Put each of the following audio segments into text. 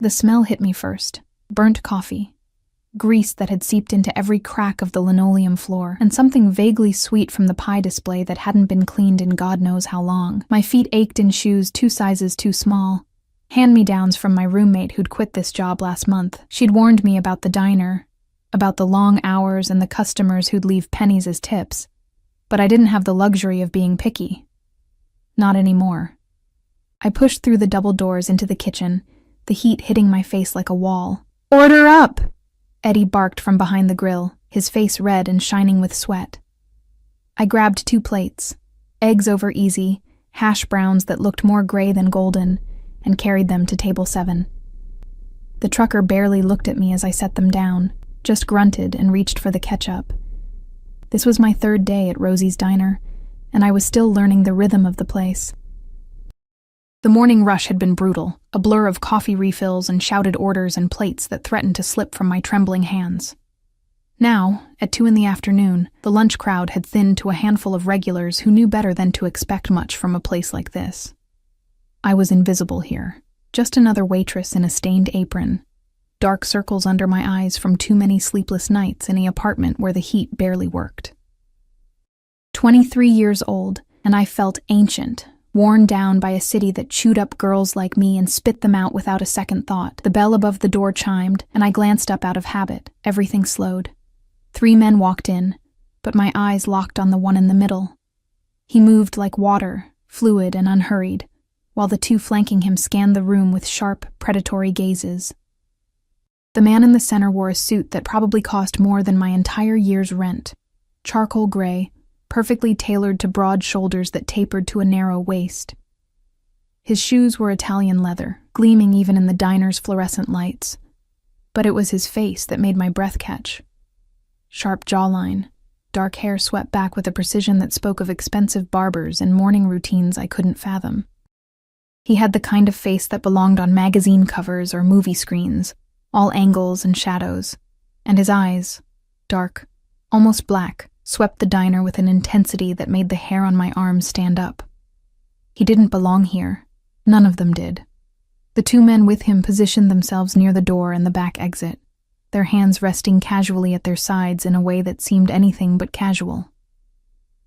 The smell hit me first. Burnt coffee. Grease that had seeped into every crack of the linoleum floor, and something vaguely sweet from the pie display that hadn't been cleaned in God knows how long. My feet ached in shoes 2 sizes too small. Hand-me-downs from my roommate who'd quit this job last month. She'd warned me about the diner, about the long hours and the customers who'd leave pennies as tips. But I didn't have the luxury of being picky. Not anymore. I pushed through the double doors into the kitchen, the heat hitting my face like a wall. "Order up!" Eddie barked from behind the grill, his face red and shining with sweat. I grabbed 2 plates, eggs over easy, hash browns that looked more gray than golden, and carried them to table 7. The trucker barely looked at me as I set them down, just grunted and reached for the ketchup. This was my 3rd day at Rosie's Diner, and I was still learning the rhythm of the place. The morning rush had been brutal, a blur of coffee refills and shouted orders and plates that threatened to slip from my trembling hands. Now, at 2 in the afternoon, the lunch crowd had thinned to a handful of regulars who knew better than to expect much from a place like this. I was invisible here, just another waitress in a stained apron, dark circles under my eyes from too many sleepless nights in the apartment where the heat barely worked. 23 years old, and I felt ancient, worn down by a city that chewed up girls like me and spit them out without a second thought. The bell above the door chimed, and I glanced up out of habit. Everything slowed. 3 men walked in, but my eyes locked on the one in the middle. He moved like water, fluid and unhurried, while the 2 flanking him scanned the room with sharp, predatory gazes. The man in the center wore a suit that probably cost more than my entire year's rent. Charcoal gray, perfectly tailored to broad shoulders that tapered to a narrow waist. His shoes were Italian leather, gleaming even in the diner's fluorescent lights. But it was his face that made my breath catch. Sharp jawline, dark hair swept back with a precision that spoke of expensive barbers and morning routines I couldn't fathom. He had the kind of face that belonged on magazine covers or movie screens, all angles and shadows, and his eyes, dark, almost black, swept the diner with an intensity that made the hair on my arms stand up. He didn't belong here. None of them did. The 2 men with him positioned themselves near the door and the back exit, their hands resting casually at their sides in a way that seemed anything but casual.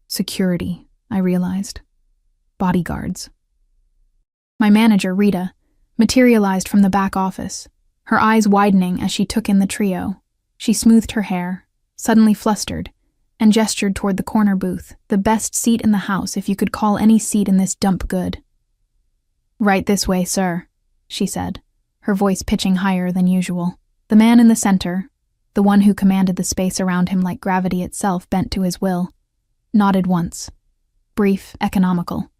Security, I realized. Bodyguards. My manager, Rita, materialized from the back office, her eyes widening as she took in the trio. She smoothed her hair, suddenly flustered, and gestured toward the corner booth, the best seat in the house if you could call any seat in this dump good. "Right this way, sir," she said, her voice pitching higher than usual. The man in the center, the one who commanded the space around him like gravity itself bent to his will, nodded once. Brief, economical.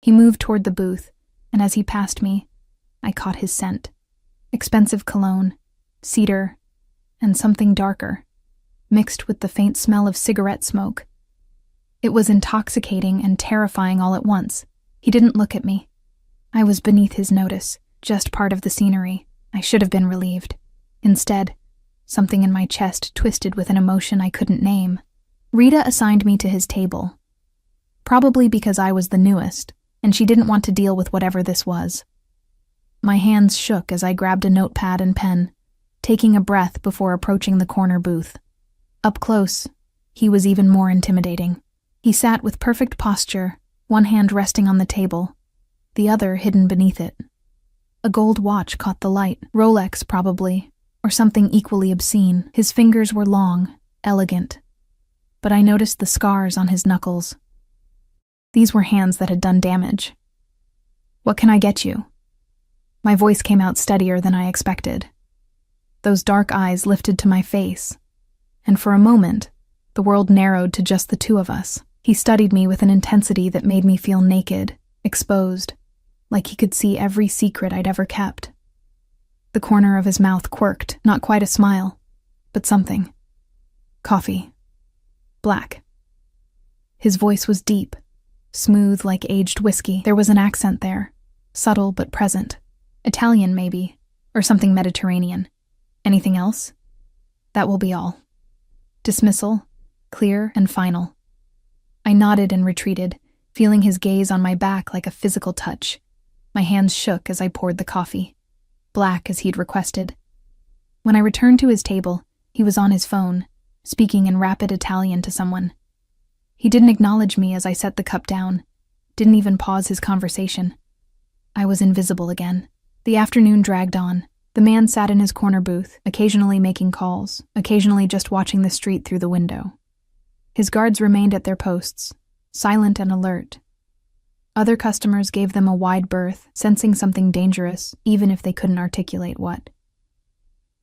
He moved toward the booth, and as he passed me, I caught his scent. Expensive cologne, cedar, and something darker, mixed with the faint smell of cigarette smoke. It was intoxicating and terrifying all at once. He didn't look at me. I was beneath his notice, just part of the scenery. I should have been relieved. Instead, something in my chest twisted with an emotion I couldn't name. Rita assigned me to his table. Probably because I was the newest, and she didn't want to deal with whatever this was. My hands shook as I grabbed a notepad and pen, taking a breath before approaching the corner booth. Up close, he was even more intimidating. He sat with perfect posture, one hand resting on the table, the other hidden beneath it. A gold watch caught the light, Rolex probably, or something equally obscene. His fingers were long, elegant, but I noticed the scars on his knuckles. These were hands that had done damage. "What can I get you?" My voice came out steadier than I expected. Those dark eyes lifted to my face, and for a moment, the world narrowed to just the 2 of us. He studied me with an intensity that made me feel naked, exposed, like he could see every secret I'd ever kept. The corner of his mouth quirked, not quite a smile, but something. Coffee. Black. His voice was deep, smooth like aged whiskey. There was an accent there, subtle but present. Italian, maybe, or something Mediterranean. Anything else? That will be all. Dismissal, clear and final. I nodded and retreated, feeling his gaze on my back like a physical touch. My hands shook as I poured the coffee. black as he'd requested. When I returned to his table, he was on his phone, speaking in rapid Italian to someone. He didn't acknowledge me as I set the cup down, didn't even pause his conversation. I was invisible again. The afternoon dragged on. The man sat in his corner booth, occasionally making calls, occasionally just watching the street through the window. His guards remained at their posts, silent and alert. Other customers gave them a wide berth, sensing something dangerous, even if they couldn't articulate what.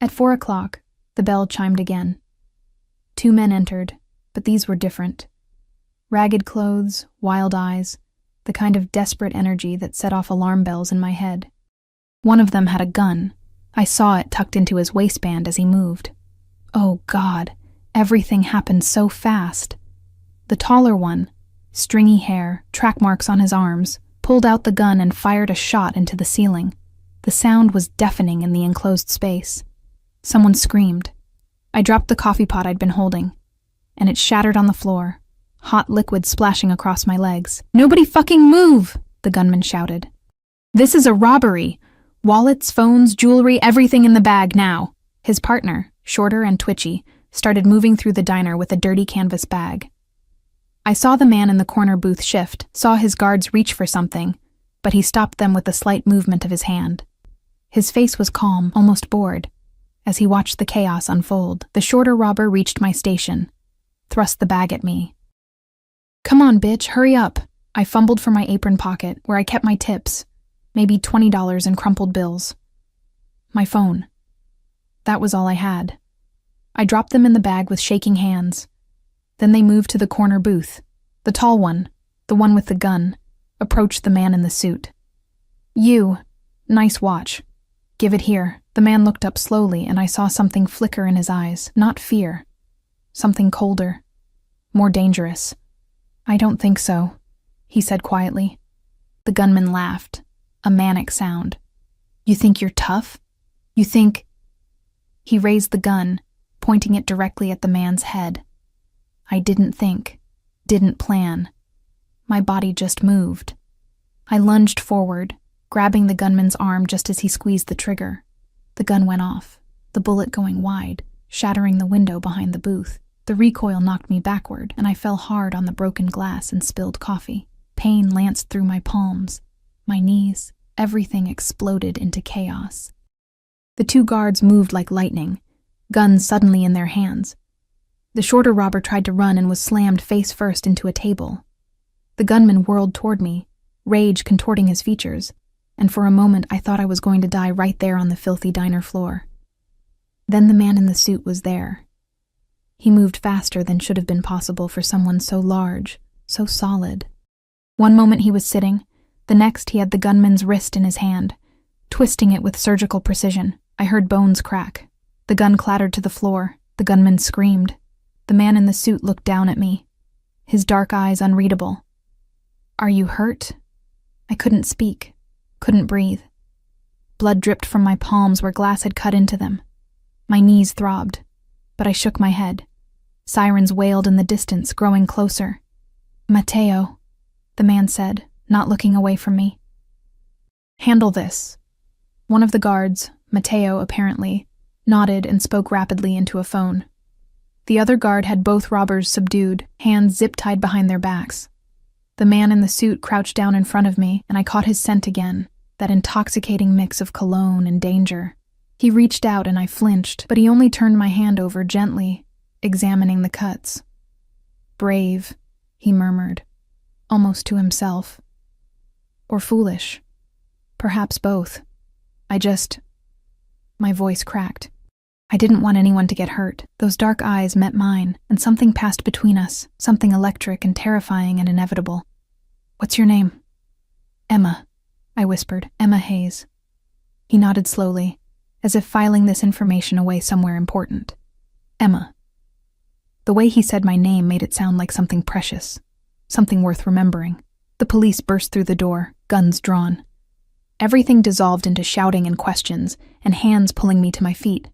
At 4 o'clock, the bell chimed again. 2 men entered, but these were different. Ragged clothes, wild eyes, the kind of desperate energy that set off alarm bells in my head. One of them had a gun. I saw it tucked into his waistband as he moved. Oh God, everything happened so fast. The taller one, stringy hair, track marks on his arms, pulled out the gun and fired a shot into the ceiling. The sound was deafening in the enclosed space. Someone screamed. I dropped the coffee pot I'd been holding, and it shattered on the floor, hot liquid splashing across my legs. "Nobody fucking move!" the gunman shouted. "This is a robbery! Wallets, phones, jewelry, everything in the bag now." His partner, shorter and twitchy, started moving through the diner with a dirty canvas bag. I saw the man in the corner booth shift, saw his guards reach for something, but he stopped them with a slight movement of his hand. His face was calm, almost bored. As he watched the chaos unfold, the shorter robber reached my station, thrust the bag at me. "Come on, bitch, hurry up." I fumbled for my apron pocket, where I kept my tips, maybe $20 in crumpled bills. My phone. That was all I had. I dropped them in the bag with shaking hands. Then they moved to the corner booth. The tall one, the one with the gun, approached the man in the suit. "You. Nice watch. Give it here." The man looked up slowly, and I saw something flicker in his eyes. Not fear. Something colder. More dangerous. "I don't think so," he said quietly. The gunman laughed. A manic sound. "You think you're tough? You think—" He raised the gun, pointing it directly at the man's head. I didn't think, didn't plan. My body just moved. I lunged forward, grabbing the gunman's arm just as he squeezed the trigger. The gun went off, the bullet going wide, shattering the window behind the booth. The recoil knocked me backward, and I fell hard on the broken glass and spilled coffee. Pain lanced through my palms, my knees. Everything exploded into chaos. The 2 guards moved like lightning, guns suddenly in their hands. The shorter robber tried to run and was slammed face first into a table. The gunman whirled toward me, rage contorting his features, and for a moment I thought I was going to die right there on the filthy diner floor. Then the man in the suit was there. He moved faster than should have been possible for someone so large, so solid. One moment he was sitting, the next he had the gunman's wrist in his hand, twisting it with surgical precision. I heard bones crack. The gun clattered to the floor. The gunman screamed. The man in the suit looked down at me, his dark eyes unreadable. "Are you hurt?" I couldn't speak, couldn't breathe. Blood dripped from my palms where glass had cut into them. My knees throbbed, but I shook my head. Sirens wailed in the distance, growing closer. "Matteo," the man said, not looking away from me. "Handle this." One of the guards, Matteo apparently, nodded and spoke rapidly into a phone. The other guard had both robbers subdued, hands zip-tied behind their backs. The man in the suit crouched down in front of me, and I caught his scent again, that intoxicating mix of cologne and danger. He reached out and I flinched, but he only turned my hand over gently, examining the cuts. "Brave," he murmured, almost to himself. Or foolish. Perhaps both. My voice cracked. I didn't want anyone to get hurt. Those dark eyes met mine, and something passed between us, something electric and terrifying and inevitable. "What's your name?" "Emma," I whispered. "Emma Hayes." He nodded slowly, as if filing this information away somewhere important. "Emma." The way he said my name made it sound like something precious, something worth remembering. The police burst through the door, guns drawn. Everything dissolved into shouting and questions, and hands pulling me to my feet.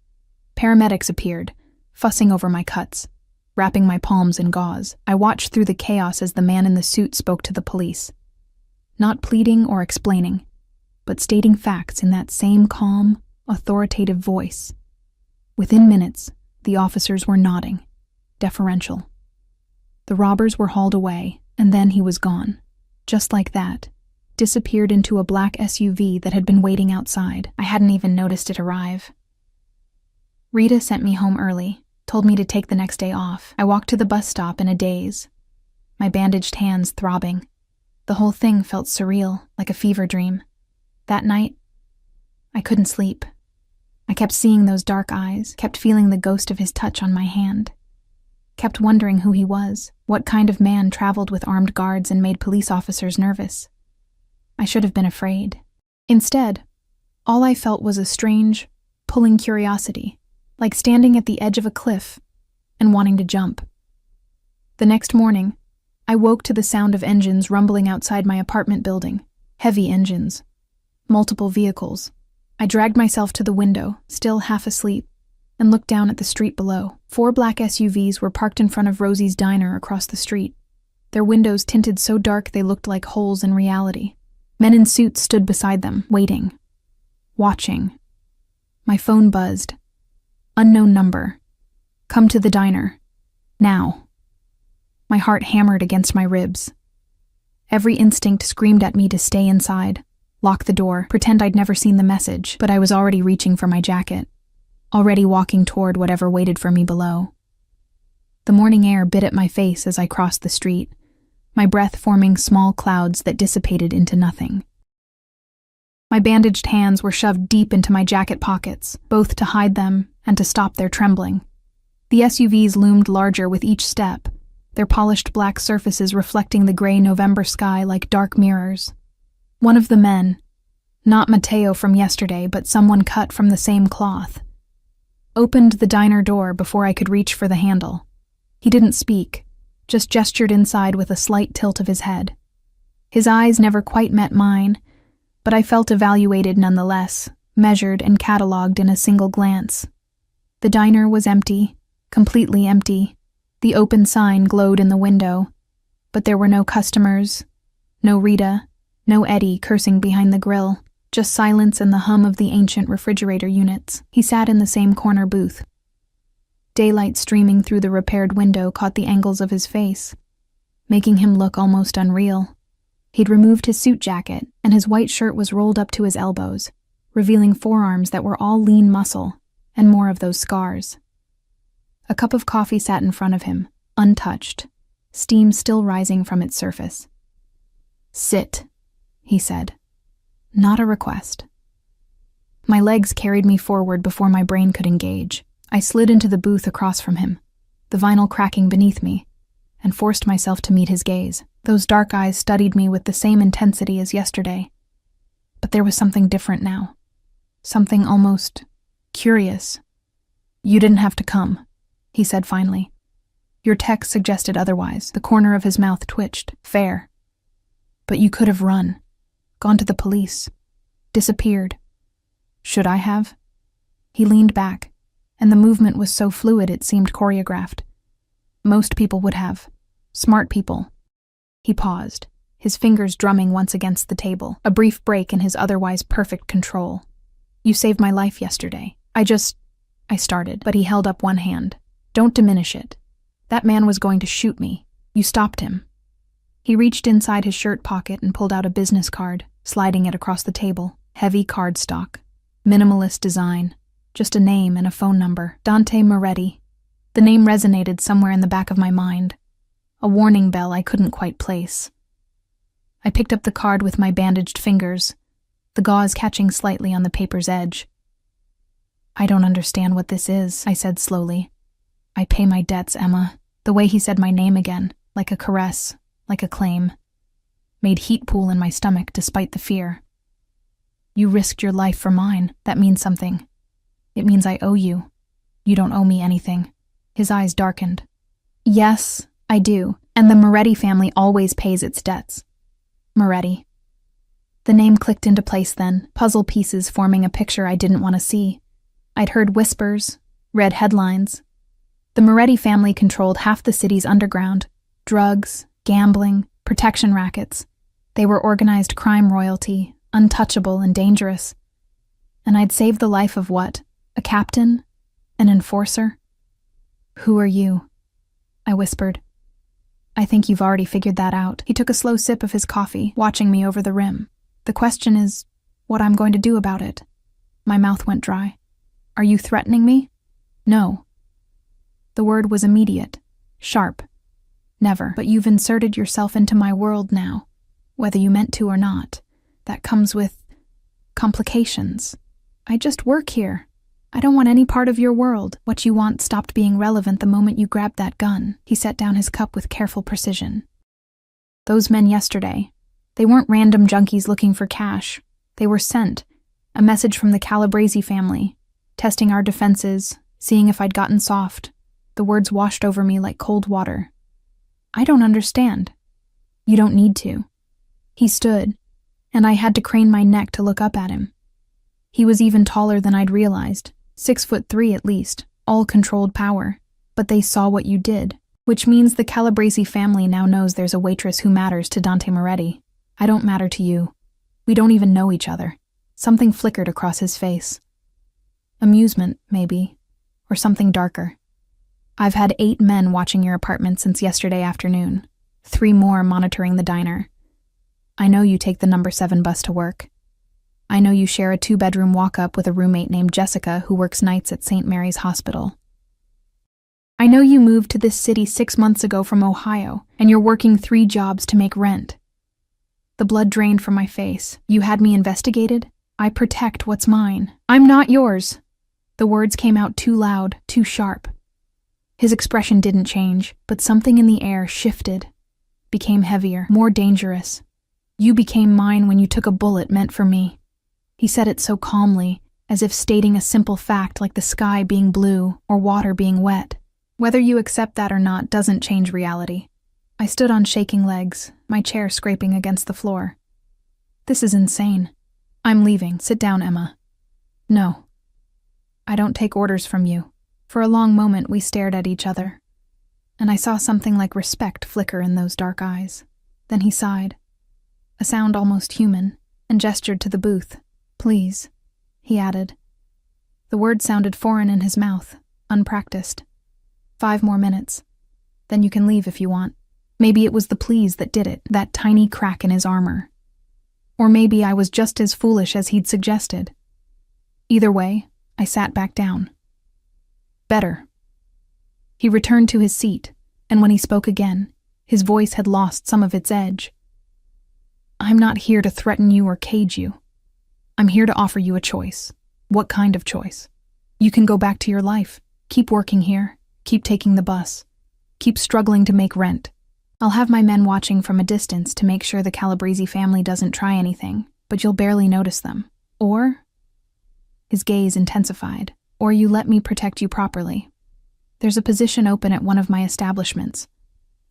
Paramedics appeared, fussing over my cuts, wrapping my palms in gauze. I watched through the chaos as the man in the suit spoke to the police. Not pleading or explaining, but stating facts in that same calm, authoritative voice. Within minutes, the officers were nodding, deferential. The robbers were hauled away, and then he was gone. Just like that. Disappeared into a black SUV that had been waiting outside. I hadn't even noticed it arrive. Rita sent me home early, told me to take the next day off. I walked to the bus stop in a daze, my bandaged hands throbbing. The whole thing felt surreal, like a fever dream. That night, I couldn't sleep. I kept seeing those dark eyes, kept feeling the ghost of his touch on my hand. Kept wondering who he was, what kind of man traveled with armed guards and made police officers nervous. I should have been afraid. Instead, all I felt was a strange, pulling curiosity, like standing at the edge of a cliff and wanting to jump. The next morning, I woke to the sound of engines rumbling outside my apartment building. Heavy engines. Multiple vehicles. I dragged myself to the window, still half asleep, and looked down at the street below. 4 black SUVs were parked in front of Rosie's diner across the street. Their windows tinted so dark they looked like holes in reality. Men in suits stood beside them, waiting. Watching. My phone buzzed. Unknown number. Come to the diner. Now. My heart hammered against my ribs. Every instinct screamed at me to stay inside, lock the door, pretend I'd never seen the message, but I was already reaching for my jacket, already walking toward whatever waited for me below. The morning air bit at my face as I crossed the street, my breath forming small clouds that dissipated into nothing. My bandaged hands were shoved deep into my jacket pockets, both to hide them and to stop their trembling. The SUVs loomed larger with each step, their polished black surfaces reflecting the gray November sky like dark mirrors. One of the men, not Mateo from yesterday, but someone cut from the same cloth, opened the diner door before I could reach for the handle. He didn't speak, just gestured inside with a slight tilt of his head. His eyes never quite met mine, but I felt evaluated nonetheless, measured and catalogued in a single glance. The diner was empty, completely empty. The open sign glowed in the window, but there were no customers, no Rita, no Eddie cursing behind the grill, just silence and the hum of the ancient refrigerator units. He sat in the same corner booth. Daylight streaming through the repaired window caught the angles of his face, making him look almost unreal. He'd removed his suit jacket, and his white shirt was rolled up to his elbows, revealing forearms that were all lean muscle, and more of those scars. A cup of coffee sat in front of him, untouched, steam still rising from its surface. "Sit," he said. Not a request. My legs carried me forward before my brain could engage. I slid into the booth across from him, the vinyl cracking beneath me, and forced myself to meet his gaze. Those dark eyes studied me with the same intensity as yesterday. But there was something different now. Something almost curious. "You didn't have to come," he said finally. "Your text suggested otherwise." The corner of his mouth twitched. "Fair. But you could have run, gone to the police, disappeared." "Should I have?" He leaned back, and the movement was so fluid it seemed choreographed. "Most people would have. Smart people." He paused, his fingers drumming once against the table, a brief break in his otherwise perfect control. "You saved my life yesterday. I started, but he held up one hand. "Don't diminish it. That man was going to shoot me. You stopped him." He reached inside his shirt pocket and pulled out a business card, sliding it across the table. Heavy cardstock. Minimalist design. Just a name and a phone number. Dante Moretti. The name resonated somewhere in the back of my mind. A warning bell I couldn't quite place. I picked up the card with my bandaged fingers, the gauze catching slightly on the paper's edge. "I don't understand what this is," I said slowly. "I pay my debts, Emma." The way he said my name again, like a caress, like a claim, made heat pool in my stomach despite the fear. "You risked your life for mine. That means something. It means I owe you. You don't owe me anything." His eyes darkened. "Yes, I do, and the Moretti family always pays its debts." Moretti. The name clicked into place then, puzzle pieces forming a picture I didn't want to see. I'd heard whispers, read headlines. The Moretti family controlled half the city's underground. Drugs, gambling, protection rackets. They were organized crime royalty, untouchable and dangerous. And I'd save the life of what? A captain? An enforcer? Who are you? I whispered. I think you've already figured that out. He took a slow sip of his coffee, watching me over the rim. The question is, what I'm going to do about it. My mouth went dry. Are you threatening me? No. The word was immediate, sharp. Never. But you've inserted yourself into my world now, whether you meant to or not. That comes with complications. I just work here. I don't want any part of your world. What you want stopped being relevant the moment you grabbed that gun. He set down his cup with careful precision. Those men yesterday, they weren't random junkies looking for cash. They were sent. A message from the Calabrese family, testing our defenses, seeing if I'd gotten soft. The words washed over me like cold water. I don't understand. You don't need to. He stood, and I had to crane my neck to look up at him. He was even taller than I'd realized, 6'3" at least, all controlled power. But they saw what you did, which means the Calabrese family now knows there's a waitress who matters to Dante Moretti. I don't matter to you. We don't even know each other. Something flickered across his face. Amusement, maybe, or something darker. I've had 8 men watching your apartment since yesterday afternoon, 3 more monitoring the diner. I know you take the number 7 bus to work. I know you share a 2-bedroom walk-up with a roommate named Jessica who works nights at St. Mary's Hospital. I know you moved to this city 6 months ago from Ohio, and you're working 3 jobs to make rent. The blood drained from my face. You had me investigated? I protect what's mine. I'm not yours. The words came out too loud, too sharp. His expression didn't change, but something in the air shifted, became heavier, more dangerous. You became mine when you took a bullet meant for me. He said it so calmly, as if stating a simple fact like the sky being blue or water being wet. Whether you accept that or not doesn't change reality. I stood on shaking legs, my chair scraping against the floor. This is insane. I'm leaving. Sit down, Emma. No. I don't take orders from you. For a long moment we stared at each other, and I saw something like respect flicker in those dark eyes. Then he sighed, a sound almost human, and gestured to the booth. Please, he added. The word sounded foreign in his mouth, unpracticed. 5 more minutes. Then you can leave if you want. Maybe it was the please that did it, that tiny crack in his armor. Or maybe I was just as foolish as he'd suggested. Either way, I sat back down. Better. He returned to his seat, and when he spoke again, his voice had lost some of its edge. I'm not here to threaten you or cage you. I'm here to offer you a choice. What kind of choice? You can go back to your life, keep working here, keep taking the bus, keep struggling to make rent. I'll have my men watching from a distance to make sure the Calabrese family doesn't try anything, but you'll barely notice them. Or, his gaze intensified, or you let me protect you properly. There's a position open at one of my establishments.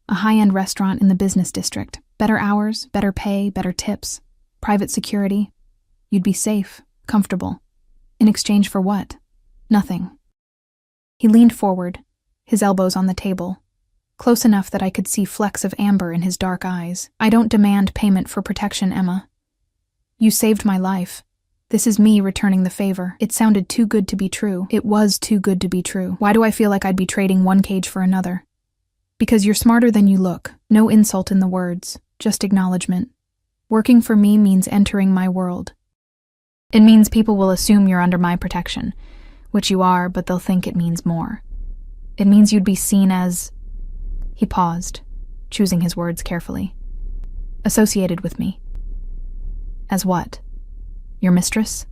A high-end restaurant in the business district. Better hours, better pay, better tips, private security. You'd be safe, comfortable. In exchange for what? Nothing. He leaned forward, his elbows on the table, close enough that I could see flecks of amber in his dark eyes. I don't demand payment for protection, Emma. You saved my life. This is me returning the favor. It sounded too good to be true. It was too good to be true. Why do I feel like I'd be trading one cage for another? Because you're smarter than you look. No insult in the words, just acknowledgement. Working for me means entering my world. It means people will assume you're under my protection, which you are, but they'll think it means more. It means you'd be seen as... He paused, choosing his words carefully. Associated with me. As what? Your mistress?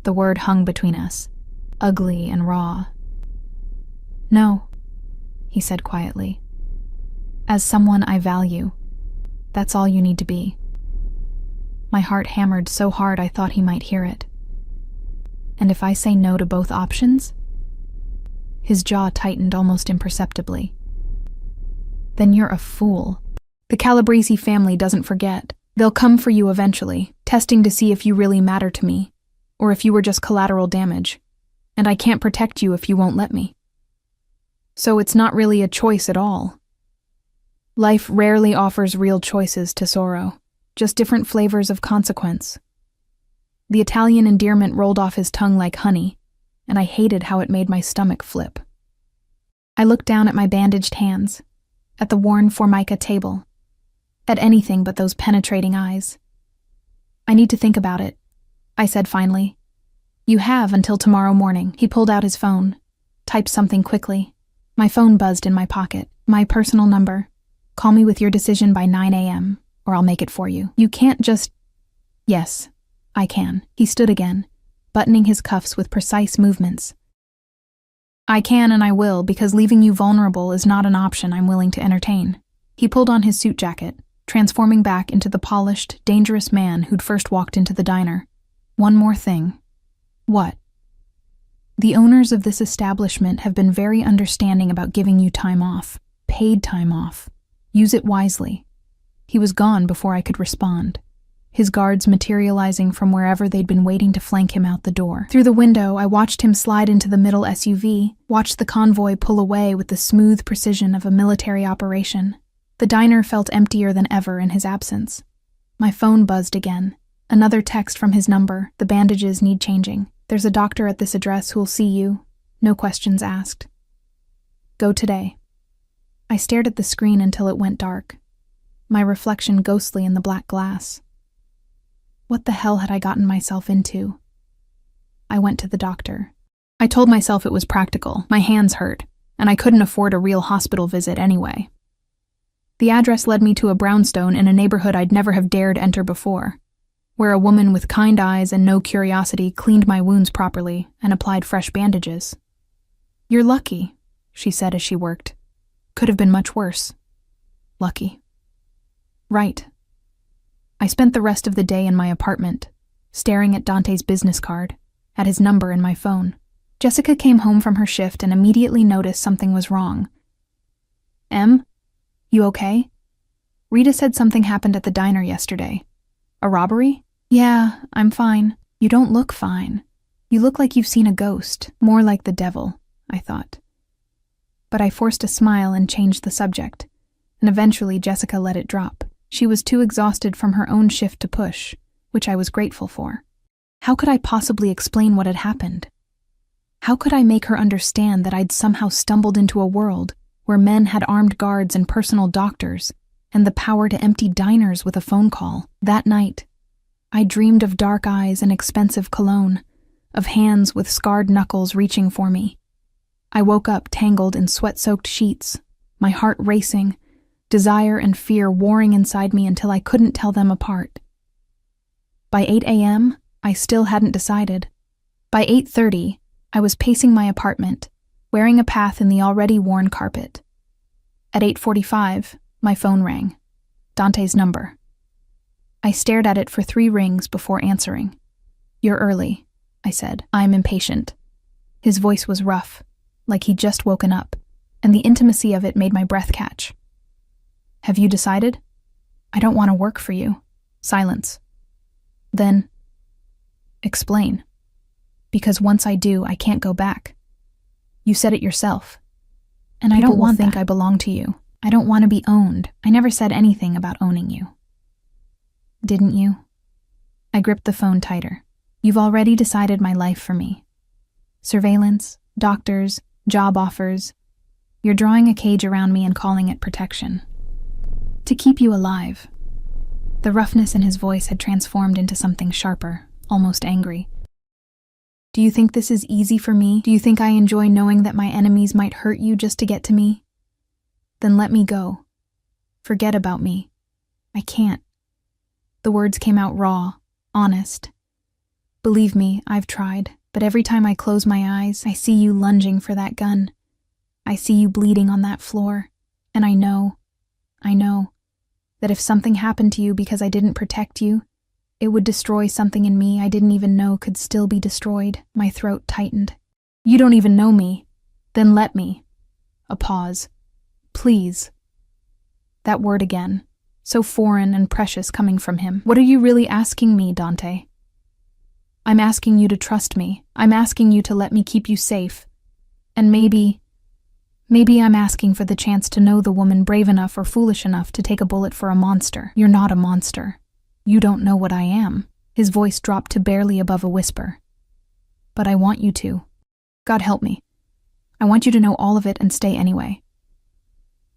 The word hung between us, ugly and raw. No, he said quietly. As someone I value. That's all you need to be. My heart hammered so hard I thought he might hear it. And if I say no to both options? His jaw tightened almost imperceptibly. Then you're a fool. The Calabrese family doesn't forget. They'll come for you eventually, testing to see if you really matter to me, or if you were just collateral damage, and I can't protect you if you won't let me. So it's not really a choice at all. Life rarely offers real choices, Tesoro, just different flavors of consequence. The Italian endearment rolled off his tongue like honey, and I hated how it made my stomach flip. I looked down at my bandaged hands, at the worn formica table, at anything but those penetrating eyes. I need to think about it, I said finally. You have until tomorrow morning. He pulled out his phone, typed something quickly. My phone buzzed in my pocket. My personal number. Call me with your decision by 9 a.m., or I'll make it for you. You can't just... Yes, I can. He stood again, buttoning his cuffs with precise movements. I can and I will, because leaving you vulnerable is not an option I'm willing to entertain. He pulled on his suit jacket, transforming back into the polished, dangerous man who'd first walked into the diner. One more thing. What? The owners of this establishment have been very understanding about giving you time off, paid time off. Use it wisely. He was gone before I could respond, his guards materializing from wherever they'd been waiting to flank him out the door. Through the window, I watched him slide into the middle SUV, watched the convoy pull away with the smooth precision of a military operation. The diner felt emptier than ever in his absence. My phone buzzed again. Another text from his number. The bandages need changing. There's a doctor at this address who'll see you. No questions asked. Go today. I stared at the screen until it went dark, my reflection ghostly in the black glass. What the hell had I gotten myself into? I went to the doctor. I told myself it was practical. My hands hurt, and I couldn't afford a real hospital visit anyway. The address led me to a brownstone in a neighborhood I'd never have dared enter before, where a woman with kind eyes and no curiosity cleaned my wounds properly and applied fresh bandages. You're lucky, she said as she worked. Could have been much worse. Lucky. Right. I spent the rest of the day in my apartment, staring at Dante's business card, at his number in my phone. Jessica came home from her shift and immediately noticed something was wrong. Em? You okay? Rita said something happened at the diner yesterday. A robbery? Yeah, I'm fine. You don't look fine. You look like you've seen a ghost, more like the devil, I thought. But I forced a smile and changed the subject, and eventually Jessica let it drop. She was too exhausted from her own shift to push, which I was grateful for. How could I possibly explain what had happened? How could I make her understand that I'd somehow stumbled into a world where men had armed guards and personal doctors, and the power to empty diners with a phone call? That night, I dreamed of dark eyes and expensive cologne, of hands with scarred knuckles reaching for me. I woke up tangled in sweat-soaked sheets, my heart racing, desire and fear warring inside me until I couldn't tell them apart. By 8 a.m., I still hadn't decided. By 8:30, I was pacing my apartment, wearing a path in the already worn carpet. At 8:45, my phone rang. Dante's number. I stared at it for 3 rings before answering. You're early, I said. I'm impatient. His voice was rough, like he'd just woken up, and the intimacy of it made my breath catch. Have you decided? I don't want to work for you. Silence. Then, explain. Because once I do, I can't go back. You said it yourself. And I don't want to think I belong to you. I don't want to be owned. I never said anything about owning you. Didn't you? I gripped the phone tighter. You've already decided my life for me. Surveillance, doctors, job offers. You're drawing a cage around me and calling it protection. To keep you alive. The roughness in his voice had transformed into something sharper, almost angry. Do you think this is easy for me? Do you think I enjoy knowing that my enemies might hurt you just to get to me? Then let me go. Forget about me. I can't. The words came out raw, honest. Believe me, I've tried, but every time I close my eyes, I see you lunging for that gun. I see you bleeding on that floor, and I know, that if something happened to you because I didn't protect you, it would destroy something in me I didn't even know could still be destroyed. My throat tightened. You don't even know me. Then let me. A pause. Please. That word again, so foreign and precious coming from him. What are you really asking me, Dante? I'm asking you to trust me. I'm asking you to let me keep you safe. And maybe I'm asking for the chance to know the woman brave enough or foolish enough to take a bullet for a monster. You're not a monster. You don't know what I am. His voice dropped to barely above a whisper. But I want you to. God help me. I want you to know all of it and stay anyway.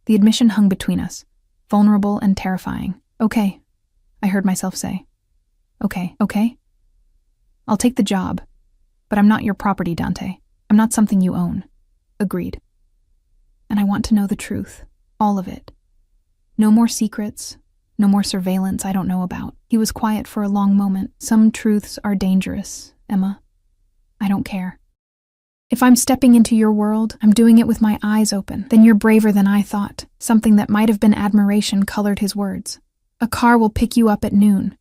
The admission hung between us, vulnerable and terrifying. Okay, I heard myself say. Okay? I'll take the job, but I'm not your property, Dante. I'm not something you own. Agreed. And I want to know the truth, all of it. No more secrets, no more surveillance I don't know about. He was quiet for a long moment. Some truths are dangerous, Emma. I don't care. If I'm stepping into your world, I'm doing it with my eyes open. Then you're braver than I thought. Something that might have been admiration colored his words. A car will pick you up at noon.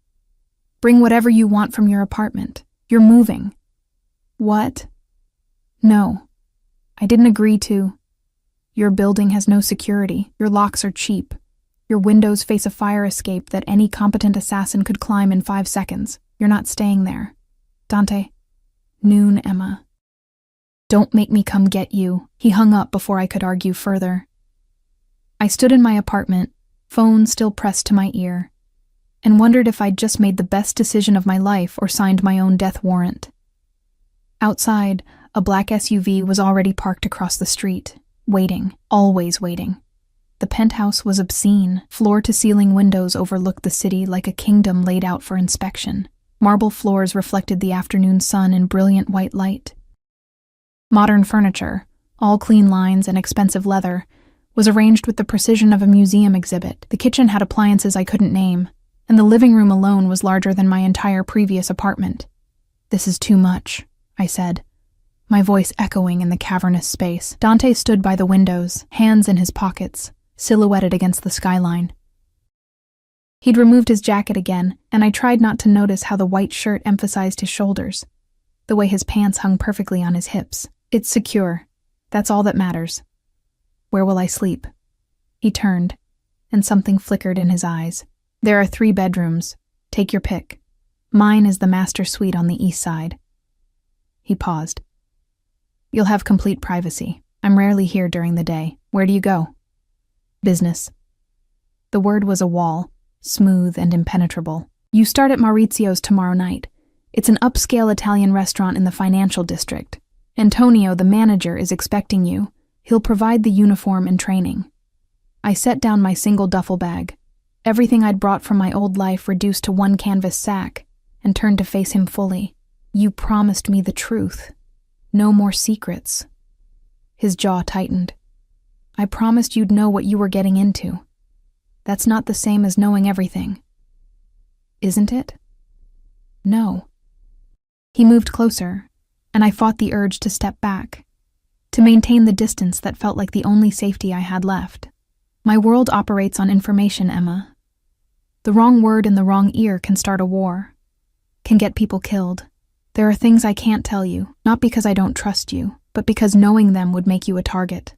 Bring whatever you want from your apartment. You're moving. What? No. I didn't agree to. Your building has no security. Your locks are cheap. Your windows face a fire escape that any competent assassin could climb in 5 seconds. You're not staying there. Dante. Noon, Emma. Don't make me come get you. He hung up before I could argue further. I stood in my apartment, phone still pressed to my ear, and wondered if I'd just made the best decision of my life or signed my own death warrant. Outside, a black SUV was already parked across the street, waiting, always waiting. The penthouse was obscene. Floor-to-ceiling windows overlooked the city like a kingdom laid out for inspection. Marble floors reflected the afternoon sun in brilliant white light. Modern furniture, all clean lines and expensive leather, was arranged with the precision of a museum exhibit. The kitchen had appliances I couldn't name, and the living room alone was larger than my entire previous apartment. This is too much, I said, my voice echoing in the cavernous space. Dante stood by the windows, hands in his pockets, silhouetted against the skyline. He'd removed his jacket again, and I tried not to notice how the white shirt emphasized his shoulders, the way his pants hung perfectly on his hips. It's secure. That's all that matters. Where will I sleep? He turned, and something flickered in his eyes. There are 3 bedrooms. Take your pick. Mine is the master suite on the east side. He paused. You'll have complete privacy. I'm rarely here during the day. Where do you go? Business. The word was a wall, smooth and impenetrable. You start at Maurizio's tomorrow night. It's an upscale Italian restaurant in the financial district. Antonio, the manager, is expecting you. He'll provide the uniform and training. I set down my single duffel bag, everything I'd brought from my old life reduced to one canvas sack, and turned to face him fully. You promised me the truth. No more secrets. His jaw tightened. I promised you'd know what you were getting into. That's not the same as knowing everything. Isn't it? No. He moved closer, and I fought the urge to step back, to maintain the distance that felt like the only safety I had left. My world operates on information, Emma. The wrong word in the wrong ear can start a war, can get people killed. There are things I can't tell you, not because I don't trust you, but because knowing them would make you a target.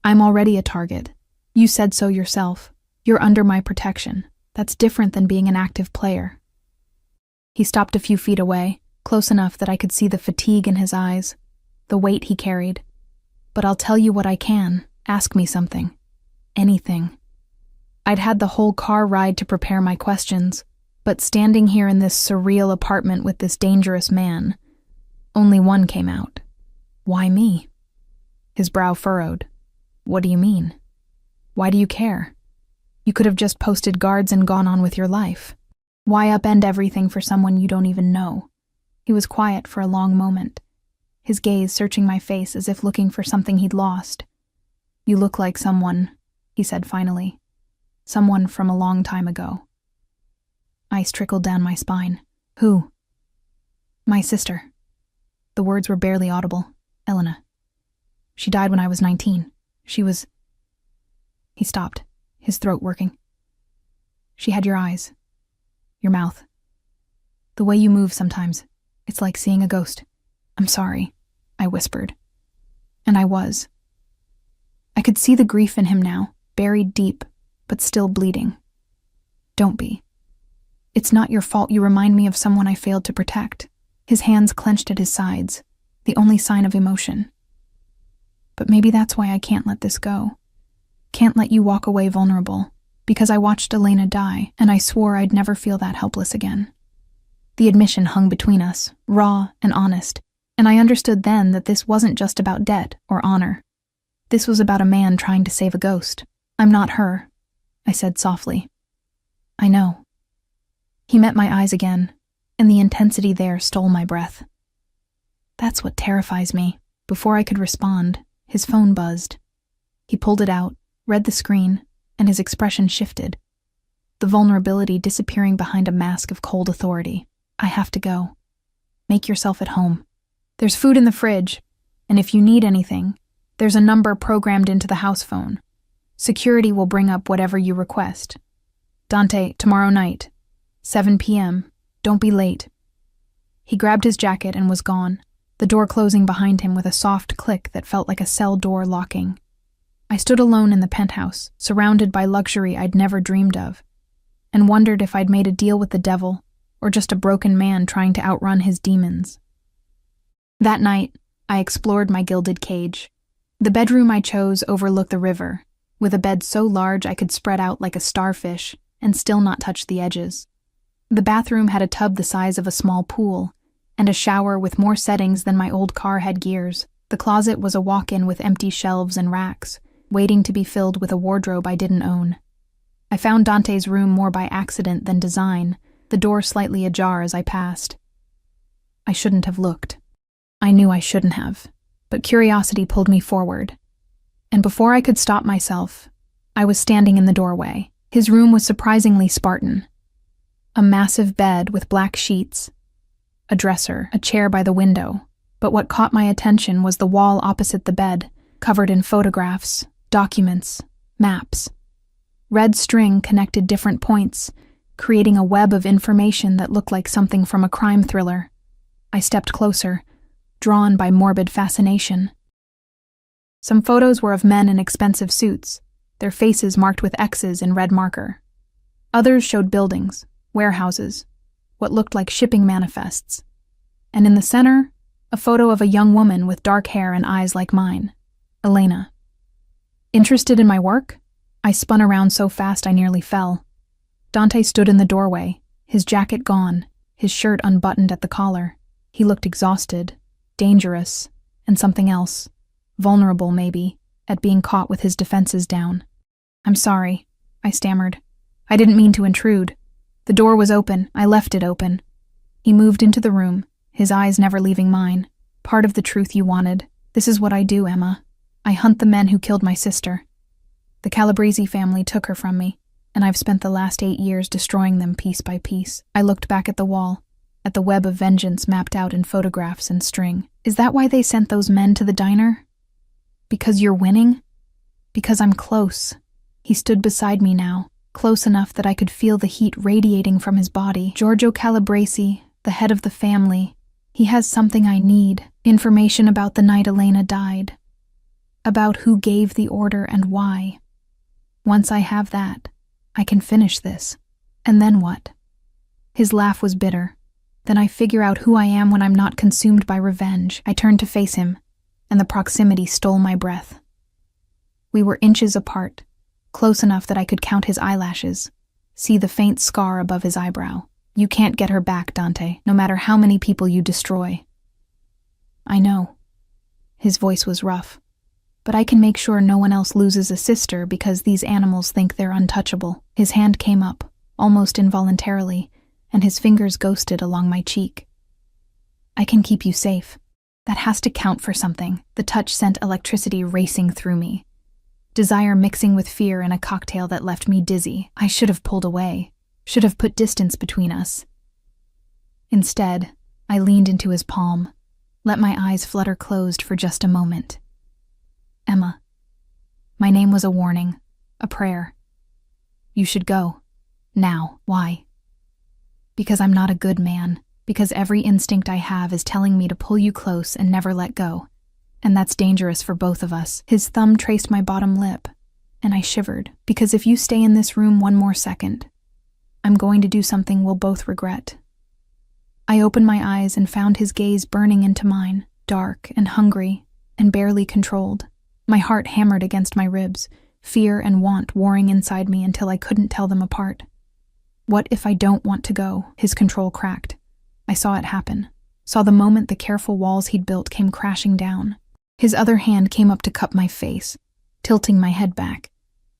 I'm already a target. You said so yourself. You're under my protection. That's different than being an active player. He stopped a few feet away, close enough that I could see the fatigue in his eyes, the weight he carried. But I'll tell you what I can. Ask me something. Anything. I'd had the whole car ride to prepare my questions, but standing here in this surreal apartment with this dangerous man, only one came out. Why me? His brow furrowed. What do you mean? Why do you care? You could have just posted guards and gone on with your life. Why upend everything for someone you don't even know? He was quiet for a long moment, his gaze searching my face as if looking for something he'd lost. You look like someone, he said finally. Someone from a long time ago. Ice trickled down my spine. Who? My sister. The words were barely audible. Elena. She died when I was 19. She was... He stopped, his throat working. She had your eyes. Your mouth. The way you move sometimes. It's like seeing a ghost. I'm sorry, I whispered. And I was. I could see the grief in him now, buried deep, but still bleeding. Don't be. It's not your fault you remind me of someone I failed to protect. His hands clenched at his sides, the only sign of emotion. But maybe that's why I can't let this go. Can't let you walk away vulnerable, because I watched Elena die, and I swore I'd never feel that helpless again. The admission hung between us, raw and honest, and I understood then that this wasn't just about debt or honor. This was about a man trying to save a ghost. "I'm not her," I said softly. "I know." He met my eyes again, and the intensity there stole my breath. "That's what terrifies me." Before I could respond, his phone buzzed. He pulled it out, read the screen, and his expression shifted, the vulnerability disappearing behind a mask of cold authority. "I have to go. Make yourself at home. There's food in the fridge, and if you need anything, there's a number programmed into the house phone. Security will bring up whatever you request. Dante, tomorrow night, 7 p.m. Don't be late." He grabbed his jacket and was gone, the door closing behind him with a soft click that felt like a cell door locking. I stood alone in the penthouse, surrounded by luxury I'd never dreamed of, and wondered if I'd made a deal with the devil or just a broken man trying to outrun his demons. That night, I explored my gilded cage. The bedroom I chose overlooked the river, with a bed so large I could spread out like a starfish and still not touch the edges. The bathroom had a tub the size of a small pool, and a shower with more settings than my old car had gears. The closet was a walk-in with empty shelves and racks, waiting to be filled with a wardrobe I didn't own. I found Dante's room more by accident than design, the door slightly ajar as I passed. I shouldn't have looked. I knew I shouldn't have, but curiosity pulled me forward. And before I could stop myself, I was standing in the doorway. His room was surprisingly Spartan. A massive bed with black sheets, a dresser, a chair by the window. But what caught my attention was the wall opposite the bed, covered in photographs, documents, maps. Red string connected different points, creating a web of information that looked like something from a crime thriller. I stepped closer, drawn by morbid fascination. Some photos were of men in expensive suits, their faces marked with X's in red marker. Others showed buildings, warehouses, what looked like shipping manifests. And in the center, a photo of a young woman with dark hair and eyes like mine, Elena. Interested in my work? I spun around so fast I nearly fell. Dante stood in the doorway, his jacket gone, his shirt unbuttoned at the collar. He looked exhausted, dangerous, and something else, vulnerable maybe, at being caught with his defenses down. "I'm sorry," I stammered. "I didn't mean to intrude. The door was open. I left it open." He moved into the room, his eyes never leaving mine. "Part of the truth you wanted. This is what I do, Emma. I hunt the men who killed my sister. The Calabrese family took her from me, and I've spent the last 8 years destroying them piece by piece." I looked back at the wall, at the web of vengeance mapped out in photographs and string. "Is that why they sent those men to the diner? Because you're winning? Because I'm close." He stood beside me now, close enough that I could feel the heat radiating from his body. "Giorgio Calabrese, the head of the family. He has something I need. Information about the night Elena died. About who gave the order and why. Once I have that, I can finish this. And then what?" His laugh was bitter. "Then I figure out who I am when I'm not consumed by revenge." I turned to face him, and the proximity stole my breath. We were inches apart, close enough that I could count his eyelashes, see the faint scar above his eyebrow. "You can't get her back, Dante, no matter how many people you destroy." "I know." His voice was rough. "But I can make sure no one else loses a sister because these animals think they're untouchable." His hand came up, almost involuntarily, and his fingers ghosted along my cheek. "I can keep you safe. That has to count for something." The touch sent electricity racing through me, desire mixing with fear in a cocktail that left me dizzy. I should have pulled away, should have put distance between us. Instead, I leaned into his palm, let my eyes flutter closed for just a moment. "Emma." My name was a warning, a prayer. "You should go. Now." "Why?" "Because I'm not a good man. Because every instinct I have is telling me to pull you close and never let go. And that's dangerous for both of us." His thumb traced my bottom lip, and I shivered. "Because if you stay in this room one more second, I'm going to do something we'll both regret." I opened my eyes and found his gaze burning into mine, dark and hungry and barely controlled. My heart hammered against my ribs, fear and want warring inside me until I couldn't tell them apart. "What if I don't want to go?" His control cracked. I saw it happen, saw the moment the careful walls he'd built came crashing down. His other hand came up to cup my face, tilting my head back,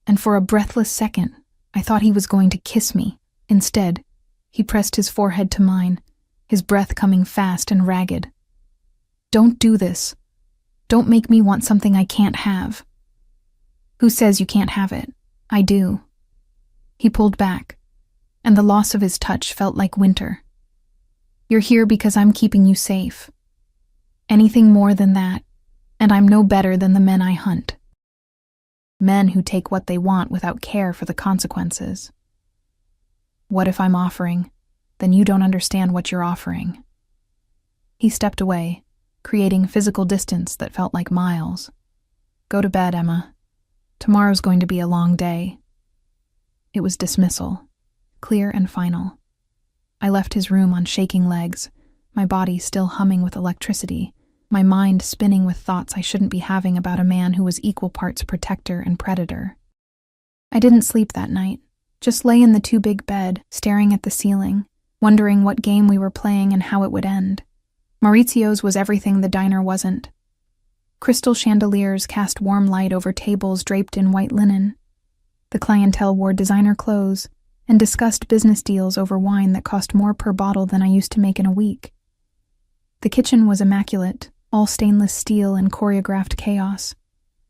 and for a breathless second, I thought he was going to kiss me. Instead, he pressed his forehead to mine, his breath coming fast and ragged. "Don't do this. Don't make me want something I can't have." "Who says you can't have it? I do." He pulled back, and the loss of his touch felt like winter. "You're here because I'm keeping you safe. Anything more than that, and I'm no better than the men I hunt. Men who take what they want without care for the consequences. What if I'm offering? Then you don't understand what you're offering." He stepped away, creating physical distance that felt like miles. "Go to bed, Emma. Tomorrow's going to be a long day." It was dismissal, clear and final. I left his room on shaking legs, my body still humming with electricity, my mind spinning with thoughts I shouldn't be having about a man who was equal parts protector and predator. I didn't sleep that night, just lay in the too-big bed, staring at the ceiling, wondering what game we were playing and how it would end. Maurizio's was everything the diner wasn't. Crystal chandeliers cast warm light over tables draped in white linen. The clientele wore designer clothes and discussed business deals over wine that cost more per bottle than I used to make in a week. The kitchen was immaculate, all stainless steel and choreographed chaos.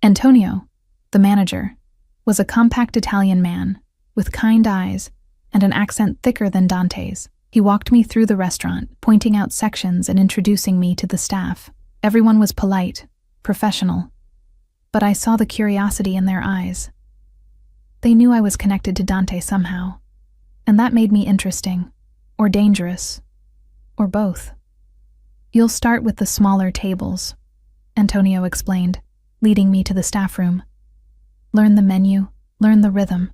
Antonio, the manager, was a compact Italian man with kind eyes and an accent thicker than Dante's. He walked me through the restaurant, pointing out sections and introducing me to the staff. Everyone was polite, professional, but I saw the curiosity in their eyes. They knew I was connected to Dante somehow, and that made me interesting, or dangerous, or both. "You'll start with the smaller tables," Antonio explained, leading me to the staff room. "Learn the menu, learn the rhythm.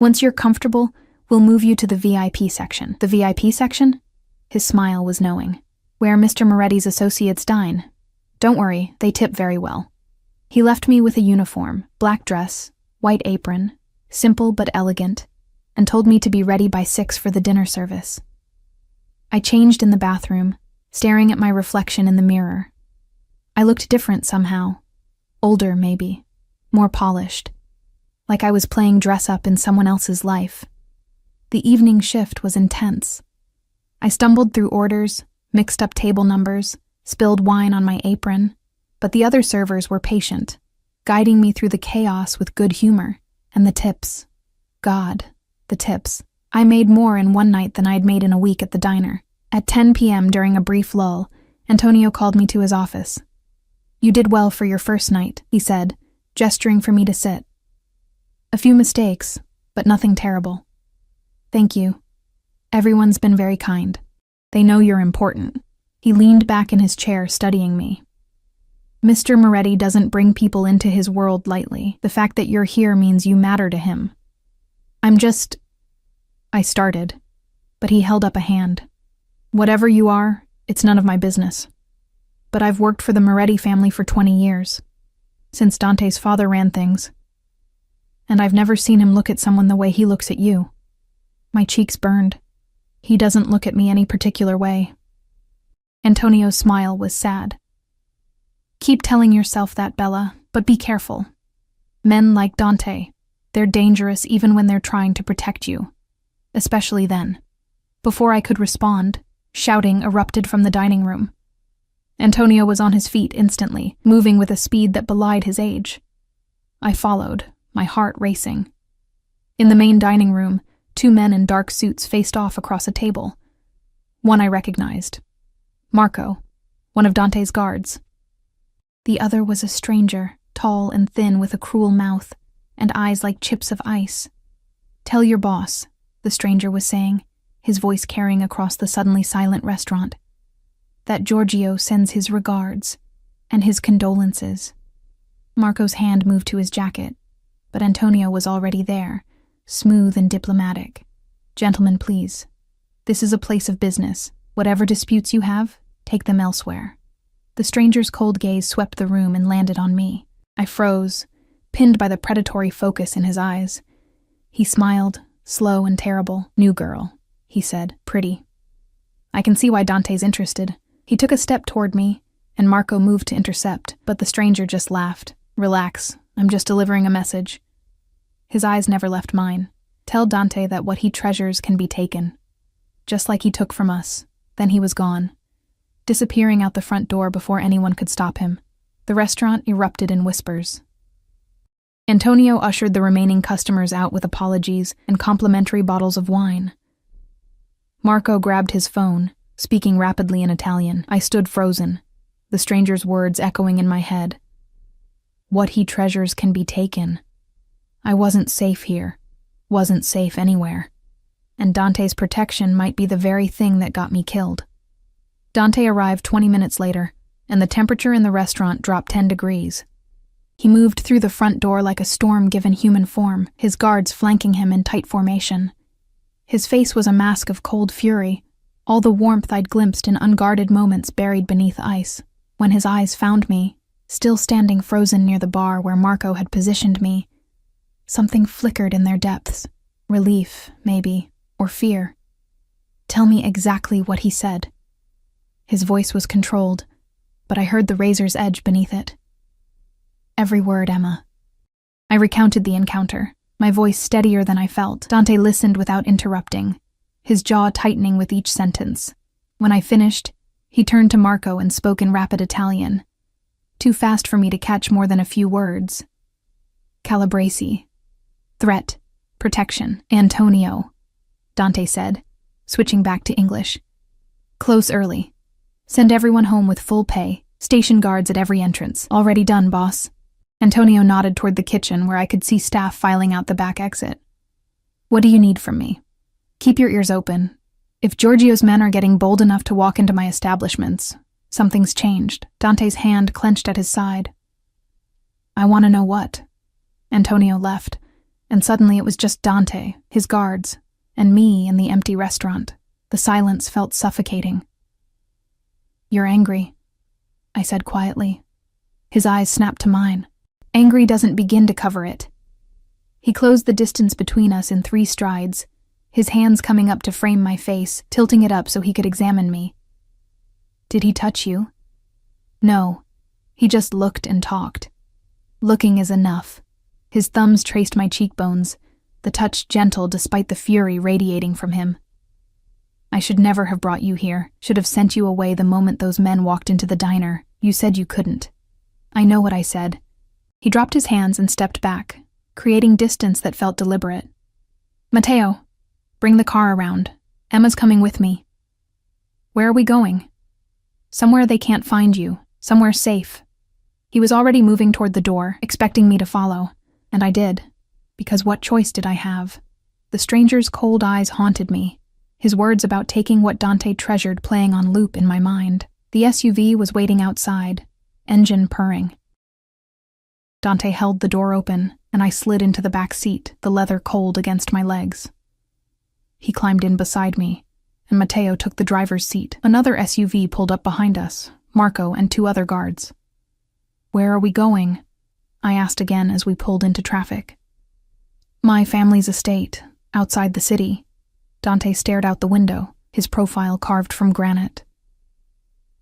Once you're comfortable, we'll move you to the VIP section." "The VIP section?" His smile was knowing. "Where Mr. Moretti's associates dine. Don't worry, they tip very well." He left me with a uniform, black dress, white apron, simple but elegant, and told me to be ready by 6 for the dinner service. I changed in the bathroom, staring at my reflection in the mirror. I looked different somehow. Older, maybe. More polished. Like I was playing dress-up in someone else's life. The evening shift was intense. I stumbled through orders, mixed up table numbers, spilled wine on my apron, but the other servers were patient, guiding me through the chaos with good humor. And the tips. God, the tips. I made more in one night than I'd made in a week at the diner. At 10 p.m. during a brief lull, Antonio called me to his office. "You did well for your first night," he said, gesturing for me to sit. "A few mistakes, but nothing terrible." "Thank you. Everyone's been very kind. They know you're important." He leaned back in his chair, studying me. "Mr. Moretti doesn't bring people into his world lightly. The fact that you're here means you matter to him." I started, but he held up a hand. "Whatever you are, it's none of my business. But I've worked for the Moretti family for 20 years, since Dante's father ran things. And I've never seen him look at someone the way he looks at you." My cheeks burned. "He doesn't look at me any particular way." Antonio's smile was sad. "Keep telling yourself that, Bella, but be careful. Men like Dante, they're dangerous even when they're trying to protect you. Especially then." Before I could respond, shouting erupted from the dining room. Antonio was on his feet instantly, moving with a speed that belied his age. I followed, my heart racing. In the main dining room, 2 men in dark suits faced off across a table. One I recognized. Marco, one of Dante's guards. The other was a stranger, tall and thin with a cruel mouth, and eyes like chips of ice. "Tell your boss," the stranger was saying, his voice carrying across the suddenly silent restaurant, "that Giorgio sends his regards and his condolences." Marco's hand moved to his jacket, but Antonio was already there, smooth and diplomatic. "Gentlemen, please. This is a place of business. Whatever disputes you have, take them elsewhere." The stranger's cold gaze swept the room and landed on me. I froze, pinned by the predatory focus in his eyes. He smiled, slow and terrible. "New girl," he said, "pretty." I can see why Dante's interested. He took a step toward me, and Marco moved to intercept, but the stranger just laughed. Relax, I'm just delivering a message. His eyes never left mine. Tell Dante that what he treasures can be taken. Just like he took from us. Then he was gone, disappearing out the front door before anyone could stop him. The restaurant erupted in whispers. Antonio ushered the remaining customers out with apologies and complimentary bottles of wine. Marco grabbed his phone, speaking rapidly in Italian. I stood frozen, the stranger's words echoing in my head. What he treasures can be taken. I wasn't safe here, wasn't safe anywhere, and Dante's protection might be the very thing that got me killed. Dante arrived 20 minutes later, and the temperature in the restaurant dropped 10 degrees. He moved through the front door like a storm given human form, his guards flanking him in tight formation. His face was a mask of cold fury, all the warmth I'd glimpsed in unguarded moments buried beneath ice. When his eyes found me, still standing frozen near the bar where Marco had positioned me, something flickered in their depths. Relief, maybe, or fear. Tell me exactly what he said. His voice was controlled, but I heard the razor's edge beneath it. Every word, Emma. I recounted the encounter, my voice steadier than I felt. Dante listened without interrupting, his jaw tightening with each sentence. When I finished, he turned to Marco and spoke in rapid Italian, too fast for me to catch more than a few words. Calabresi. Threat. Protection. Antonio, Dante said, switching back to English. Close early. Send everyone home with full pay. Station guards at every entrance. Already done, boss. Antonio nodded toward the kitchen where I could see staff filing out the back exit. What do you need from me? Keep your ears open. If Giorgio's men are getting bold enough to walk into my establishments, something's changed. Dante's hand clenched at his side. I want to know what. Antonio left, and suddenly it was just Dante, his guards, and me in the empty restaurant. The silence felt suffocating. You're angry, I said quietly. His eyes snapped to mine. Angry doesn't begin to cover it. He closed the distance between us in 3 strides, his hands coming up to frame my face, tilting it up so he could examine me. Did he touch you? No. He just looked and talked. Looking is enough. His thumbs traced my cheekbones, the touch gentle despite the fury radiating from him. I should never have brought you here, should have sent you away the moment those men walked into the diner. You said you couldn't. I know what I said. He dropped his hands and stepped back, creating distance that felt deliberate. Matteo, bring the car around. Emma's coming with me. Where are we going? Somewhere they can't find you, somewhere safe. He was already moving toward the door, expecting me to follow, and I did, because what choice did I have? The stranger's cold eyes haunted me, his words about taking what Dante treasured playing on loop in my mind. The SUV was waiting outside, engine purring. Dante held the door open, and I slid into the back seat, the leather cold against my legs. He climbed in beside me, and Matteo took the driver's seat. Another SUV pulled up behind us, Marco and 2 other guards. Where are we going? I asked again as we pulled into traffic. My family's estate, outside the city. Dante stared out the window, his profile carved from granite.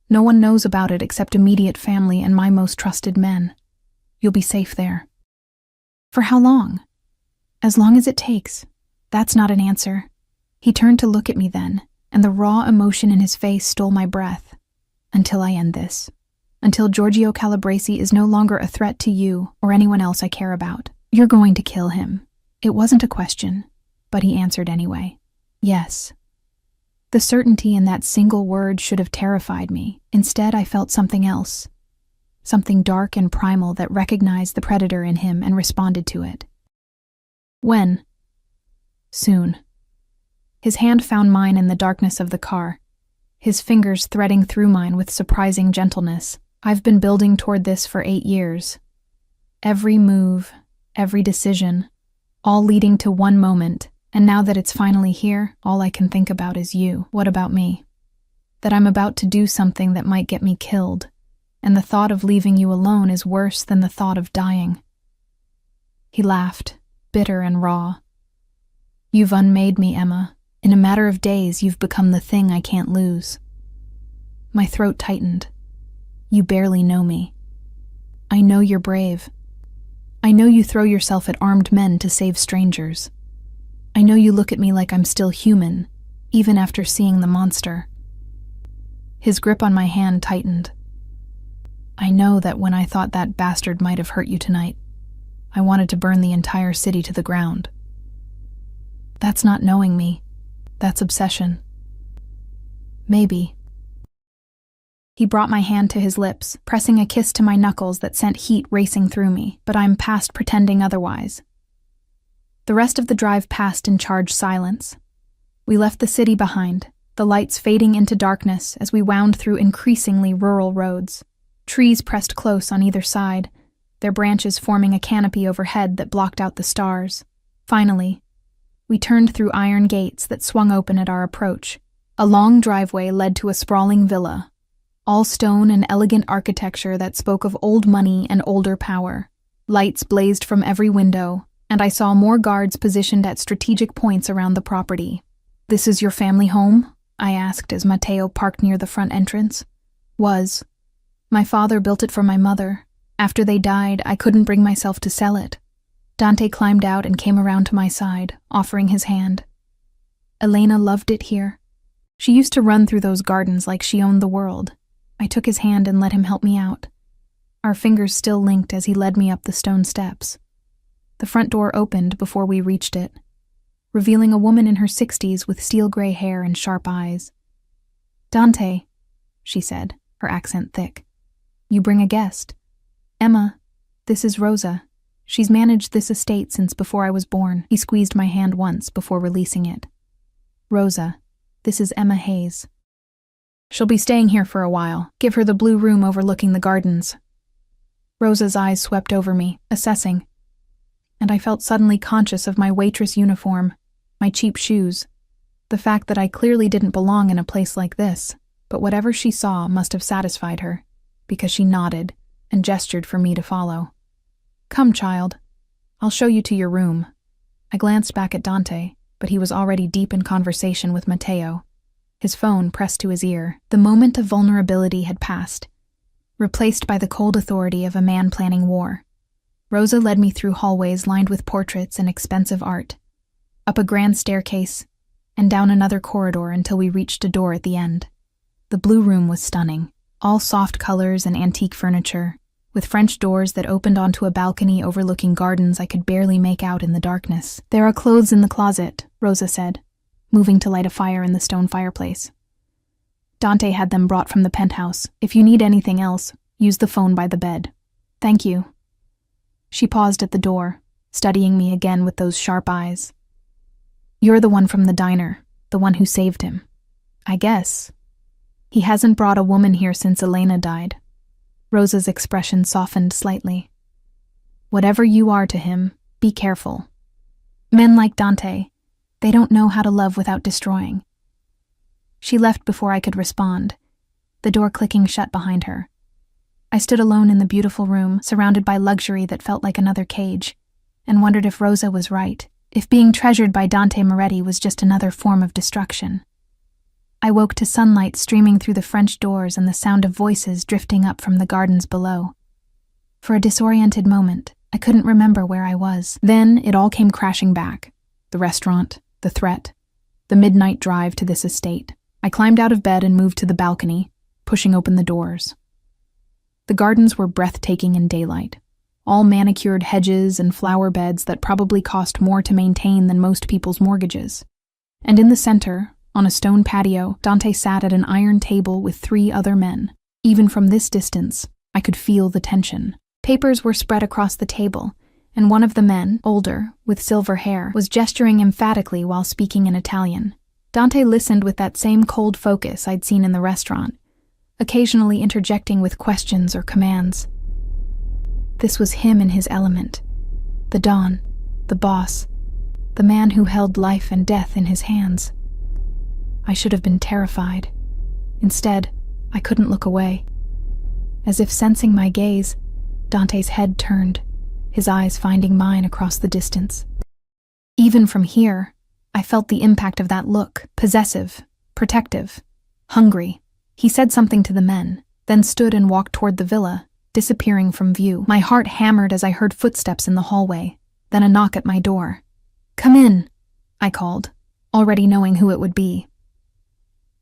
No one knows about it except immediate family and my most trusted men. You'll be safe there. For how long? As long as it takes. That's not an answer. He turned to look at me then, and the raw emotion in his face stole my breath. Until I end this. Until Giorgio Calabresi is no longer a threat to you or anyone else I care about. You're going to kill him. It wasn't a question, but he answered anyway. Yes. The certainty in that single word should have terrified me. Instead, I felt something else. Something dark and primal that recognized the predator in him and responded to it. When? Soon. His hand found mine in the darkness of the car, his fingers threading through mine with surprising gentleness. I've been building toward this for 8 years. Every move, every decision, all leading to one moment, and now that it's finally here, all I can think about is you. What about me? That I'm about to do something that might get me killed, and the thought of leaving you alone is worse than the thought of dying. He laughed, bitter and raw. You've unmade me, Emma, In a matter of days, you've become the thing I can't lose. My throat tightened. You barely know me. I know you're brave. I know you throw yourself at armed men to save strangers. I know you look at me like I'm still human, even after seeing the monster. His grip on my hand tightened. I know that when I thought that bastard might have hurt you tonight, I wanted to burn the entire city to the ground. That's not knowing me. That's obsession. Maybe. He brought my hand to his lips, pressing a kiss to my knuckles that sent heat racing through me, but I'm past pretending otherwise. The rest of the drive passed in charged silence. We left the city behind, the lights fading into darkness as we wound through increasingly rural roads. Trees pressed close on either side, their branches forming a canopy overhead that blocked out the stars. Finally, we turned through iron gates that swung open at our approach. A long driveway led to a sprawling villa, all stone and elegant architecture that spoke of old money and older power. Lights blazed from every window, and I saw more guards positioned at strategic points around the property. "This is your family home?" I asked as Matteo parked near the front entrance. "Was. My father built it for my mother. After they died, I couldn't bring myself to sell it." Dante climbed out and came around to my side, offering his hand. "Elena loved it here. She used to run through those gardens like she owned the world." I took his hand and let him help me out. Our fingers still linked as he led me up the stone steps. The front door opened before we reached it, revealing a woman in her 60s with steel-gray hair and sharp eyes. "Dante," she said, her accent thick. "You bring a guest. Emma, this is Rosa. She's managed this estate since before I was born." He squeezed my hand once before releasing it. "Rosa, this is Emma Hayes. She'll be staying here for a while. Give her the blue room overlooking the gardens." Rosa's eyes swept over me, assessing, and I felt suddenly conscious of my waitress uniform, my cheap shoes, the fact that I clearly didn't belong in a place like this, but whatever she saw must have satisfied her, because she nodded and gestured for me to follow. "Come, child. I'll show you to your room." I glanced back at Dante, but he was already deep in conversation with Matteo, his phone pressed to his ear. The moment of vulnerability had passed, replaced by the cold authority of a man planning war. Rosa led me through hallways lined with portraits and expensive art, up a grand staircase, and down another corridor until we reached a door at the end. The blue room was stunning, all soft colors and antique furniture, with French doors that opened onto a balcony overlooking gardens I could barely make out in the darkness. "There are clothes in the closet," Rosa said, moving to light a fire in the stone fireplace. "Dante had them brought from the penthouse. If you need anything else, use the phone by the bed." "Thank you." She paused at the door, studying me again with those sharp eyes. "You're the one from the diner, the one who saved him." "I guess. He hasn't brought a woman here since Elena died." Rosa's expression softened slightly. "Whatever you are to him, be careful. Men like Dante, they don't know how to love without destroying." She left before I could respond, the door clicking shut behind her. I stood alone in the beautiful room, surrounded by luxury that felt like another cage, and wondered if Rosa was right, if being treasured by Dante Moretti was just another form of destruction. I woke to sunlight streaming through the French doors and the sound of voices drifting up from the gardens below. For a disoriented moment, I couldn't remember where I was. Then it all came crashing back. The restaurant, the threat, the midnight drive to this estate. I climbed out of bed and moved to the balcony, pushing open the doors. The gardens were breathtaking in daylight, all manicured hedges and flower beds that probably cost more to maintain than most people's mortgages. And in the center, on a stone patio, Dante sat at an iron table with 3 other men. Even from this distance, I could feel the tension. Papers were spread across the table, and one of the men, older, with silver hair, was gesturing emphatically while speaking in Italian. Dante listened with that same cold focus I'd seen in the restaurant, occasionally interjecting with questions or commands. This was him in his element. The Don, the boss, the man who held life and death in his hands. I should have been terrified. Instead, I couldn't look away. As if sensing my gaze, Dante's head turned, his eyes finding mine across the distance. Even from here, I felt the impact of that look, possessive, protective, hungry. He said something to the men, then stood and walked toward the villa, disappearing from view. My heart hammered as I heard footsteps in the hallway, then a knock at my door. "Come in," I called, already knowing who it would be.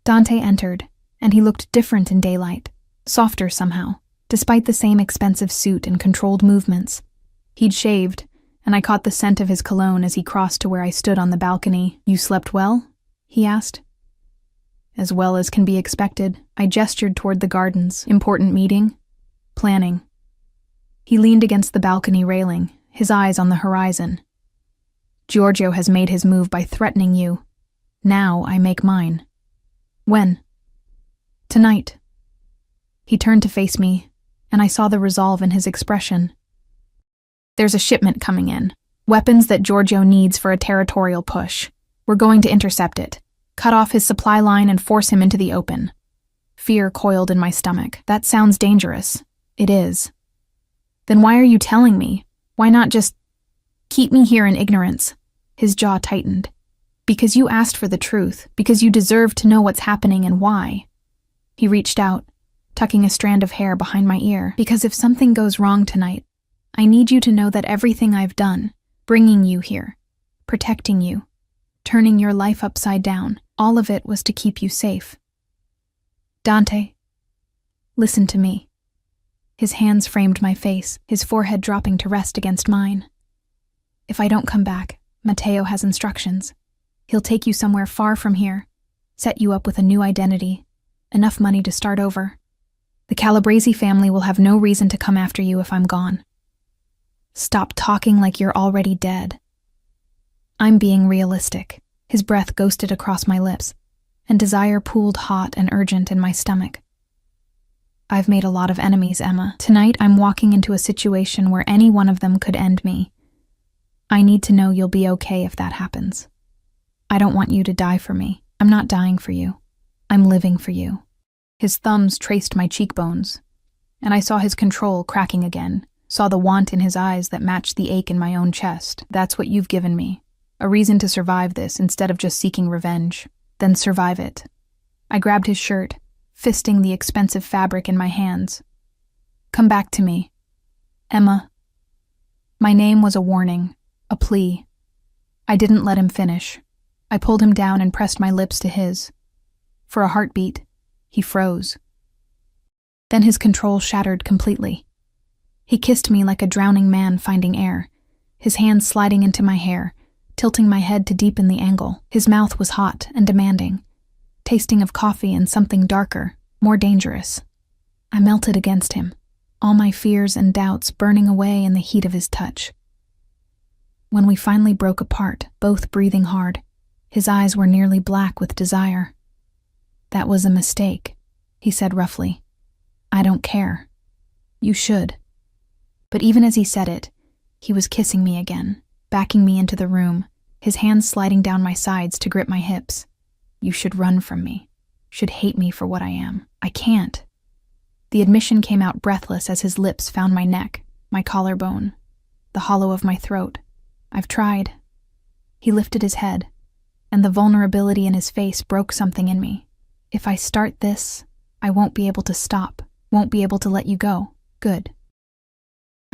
Dante entered, and he looked different in daylight, softer somehow, despite the same expensive suit and controlled movements. He'd shaved, and I caught the scent of his cologne as he crossed to where I stood on the balcony. "You slept well?" he asked. "As well as can be expected." I gestured toward the gardens. "Important meeting?" "Planning." He leaned against the balcony railing, his eyes on the horizon. "Giorgio has made his move by threatening you. Now I make mine." "When?" "Tonight." He turned to face me, and I saw the resolve in his expression. "There's a shipment coming in. Weapons that Giorgio needs for a territorial push. We're going to intercept it, cut off his supply line and force him into the open." Fear coiled in my stomach. "That sounds dangerous." "It is." "Then why are you telling me? Why not just keep me here in ignorance?" His jaw tightened. "Because you asked for the truth, because you deserve to know what's happening and why." He reached out, tucking a strand of hair behind my ear. "Because if something goes wrong tonight, I need you to know that everything I've done, bringing you here, protecting you, turning your life upside down, all of it was to keep you safe. Dante, listen to me." His hands framed my face, his forehead dropping to rest against mine. "If I don't come back, Matteo has instructions. He'll take you somewhere far from here, set you up with a new identity, enough money to start over. The Calabresi family will have no reason to come after you if I'm gone. Stop talking like you're already dead." I'm being realistic. His breath ghosted across my lips, and desire pooled hot and urgent in my stomach. "I've made a lot of enemies, Emma. Tonight I'm walking into a situation where any one of them could end me. I need to know you'll be okay if that happens. I don't want you to die for me. I'm not dying for you. I'm living for you." His thumbs traced my cheekbones, and I saw his control cracking again, saw the want in his eyes that matched the ache in my own chest. "That's what you've given me. A reason to survive this instead of just seeking revenge. Then survive it." I grabbed his shirt, fisting the expensive fabric in my hands. "Come back to me. Emma." My name was a warning, a plea. I didn't let him finish. I pulled him down and pressed my lips to his. For a heartbeat, he froze. Then his control shattered completely. He kissed me like a drowning man finding air, his hands sliding into my hair, tilting my head to deepen the angle. His mouth was hot and demanding, tasting of coffee and something darker, more dangerous. I melted against him, all my fears and doubts burning away in the heat of his touch. When we finally broke apart, both breathing hard, his eyes were nearly black with desire. "That was a mistake," he said roughly. "I don't care. You should." But even as he said it, he was kissing me again, backing me into the room, his hands sliding down my sides to grip my hips. "You should run from me, should hate me for what I am. I can't." The admission came out breathless as his lips found my neck, my collarbone, the hollow of my throat. "I've tried." He lifted his head, and the vulnerability in his face broke something in me. "If I start this, I won't be able to stop, won't be able to let you go. Good."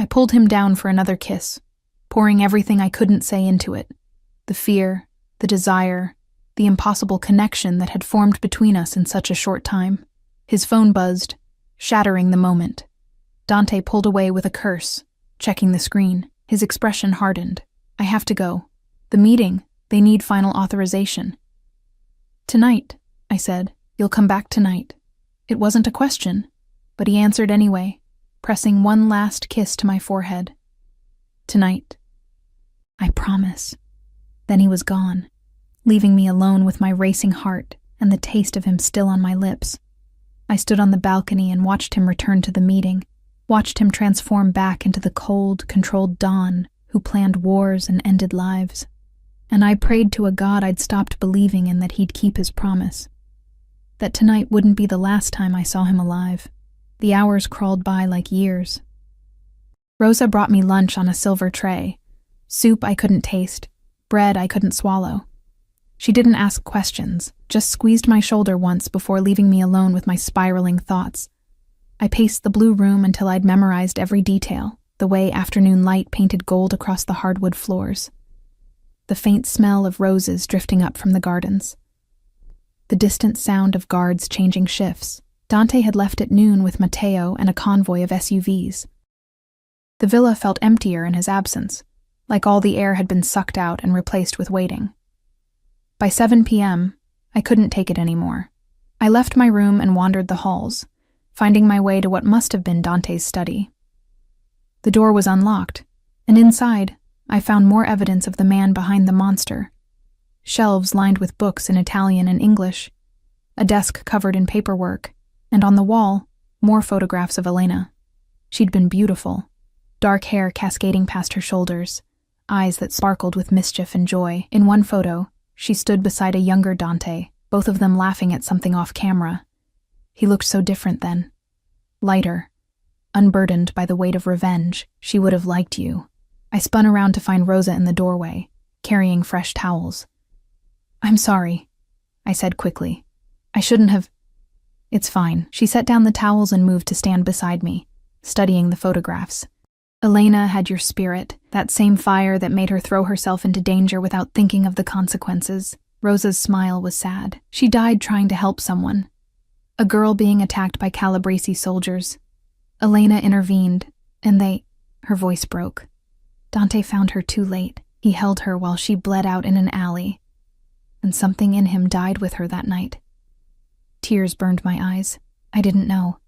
I pulled him down for another kiss, pouring everything I couldn't say into it. The fear, the desire, the impossible connection that had formed between us in such a short time. His phone buzzed, shattering the moment. Dante pulled away with a curse, checking the screen. His expression hardened. "I have to go. The meeting, they need final authorization." "Tonight," I said. "You'll come back tonight." It wasn't a question, but he answered anyway, pressing one last kiss to my forehead. "Tonight." "I promise." Then he was gone, leaving me alone with my racing heart and the taste of him still on my lips. I stood on the balcony and watched him return to the meeting, watched him transform back into the cold, controlled Don who planned wars and ended lives. And I prayed to a God I'd stopped believing in that he'd keep his promise. That tonight wouldn't be the last time I saw him alive. The hours crawled by like years. Rosa brought me lunch on a silver tray. Soup I couldn't taste, bread I couldn't swallow. She didn't ask questions, just squeezed my shoulder once before leaving me alone with my spiraling thoughts. I paced the blue room until I'd memorized every detail, the way afternoon light painted gold across the hardwood floors, the faint smell of roses drifting up from the gardens, the distant sound of guards changing shifts. Dante had left at noon with Matteo and a convoy of SUVs. The villa felt emptier in his absence, like all the air had been sucked out and replaced with waiting. By 7 p.m., I couldn't take it anymore. I left my room and wandered the halls, finding my way to what must have been Dante's study. The door was unlocked, and inside, I found more evidence of the man behind the monster. Shelves lined with books in Italian and English, a desk covered in paperwork, and on the wall, more photographs of Elena. She'd been beautiful, dark hair cascading past her shoulders, eyes that sparkled with mischief and joy. In one photo, she stood beside a younger Dante, both of them laughing at something off camera. He looked so different then. Lighter, unburdened by the weight of revenge. She would have liked you. I spun around to find Rosa in the doorway, carrying fresh towels. "I'm sorry," I said quickly. "I shouldn't have—" "It's fine." She set down the towels and moved to stand beside me, studying the photographs. Elena had your spirit, that same fire that made her throw herself into danger without thinking of the consequences. Rosa's smile was sad. She died trying to help someone. A girl being attacked by Calabrese soldiers. Elena intervened, and her voice broke. Dante found her too late. He held her while she bled out in an alley, and something in him died with her that night. Tears burned my eyes. I didn't know.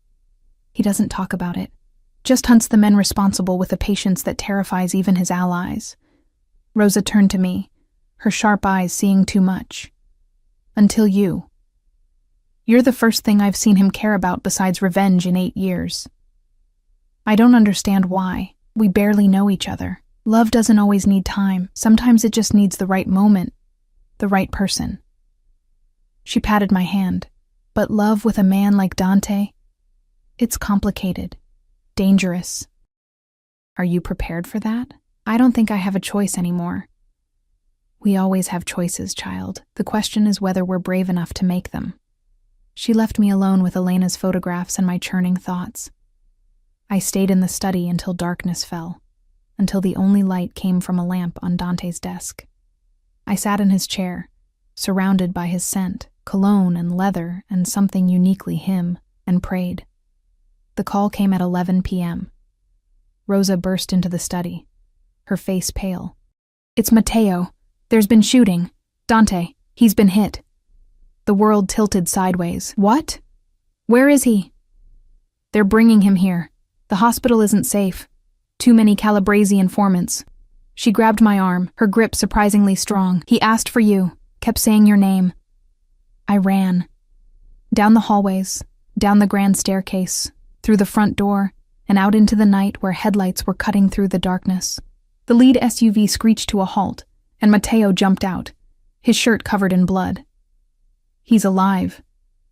He doesn't talk about it. Just hunts the men responsible with a patience that terrifies even his allies. Rosa turned to me, her sharp eyes seeing too much. "Until you. You're the first thing I've seen him care about besides revenge in 8 years. I don't understand why. We barely know each other. Love doesn't always need time. Sometimes it just needs the right moment, the right person." She patted my hand. "But love with a man like Dante? It's complicated. Dangerous. Are you prepared for that? I don't think I have a choice anymore." "We always have choices, child. The question is whether we're brave enough to make them." She left me alone with Elena's photographs and my churning thoughts. I stayed in the study until darkness fell, until the only light came from a lamp on Dante's desk. I sat in his chair, surrounded by his scent, cologne and leather and something uniquely him, and prayed. The call came at 11 p.m. Rosa burst into the study, her face pale. "It's Matteo. There's been shooting. Dante, he's been hit." The world tilted sideways. "What? Where is he?" "They're bringing him here. The hospital isn't safe. Too many Calabrese informants." She grabbed my arm, her grip surprisingly strong. "He asked for you, kept saying your name." I ran. Down the hallways, down the grand staircase, through the front door, and out into the night where headlights were cutting through the darkness. The lead SUV screeched to a halt, and Matteo jumped out, his shirt covered in blood. "He's alive,"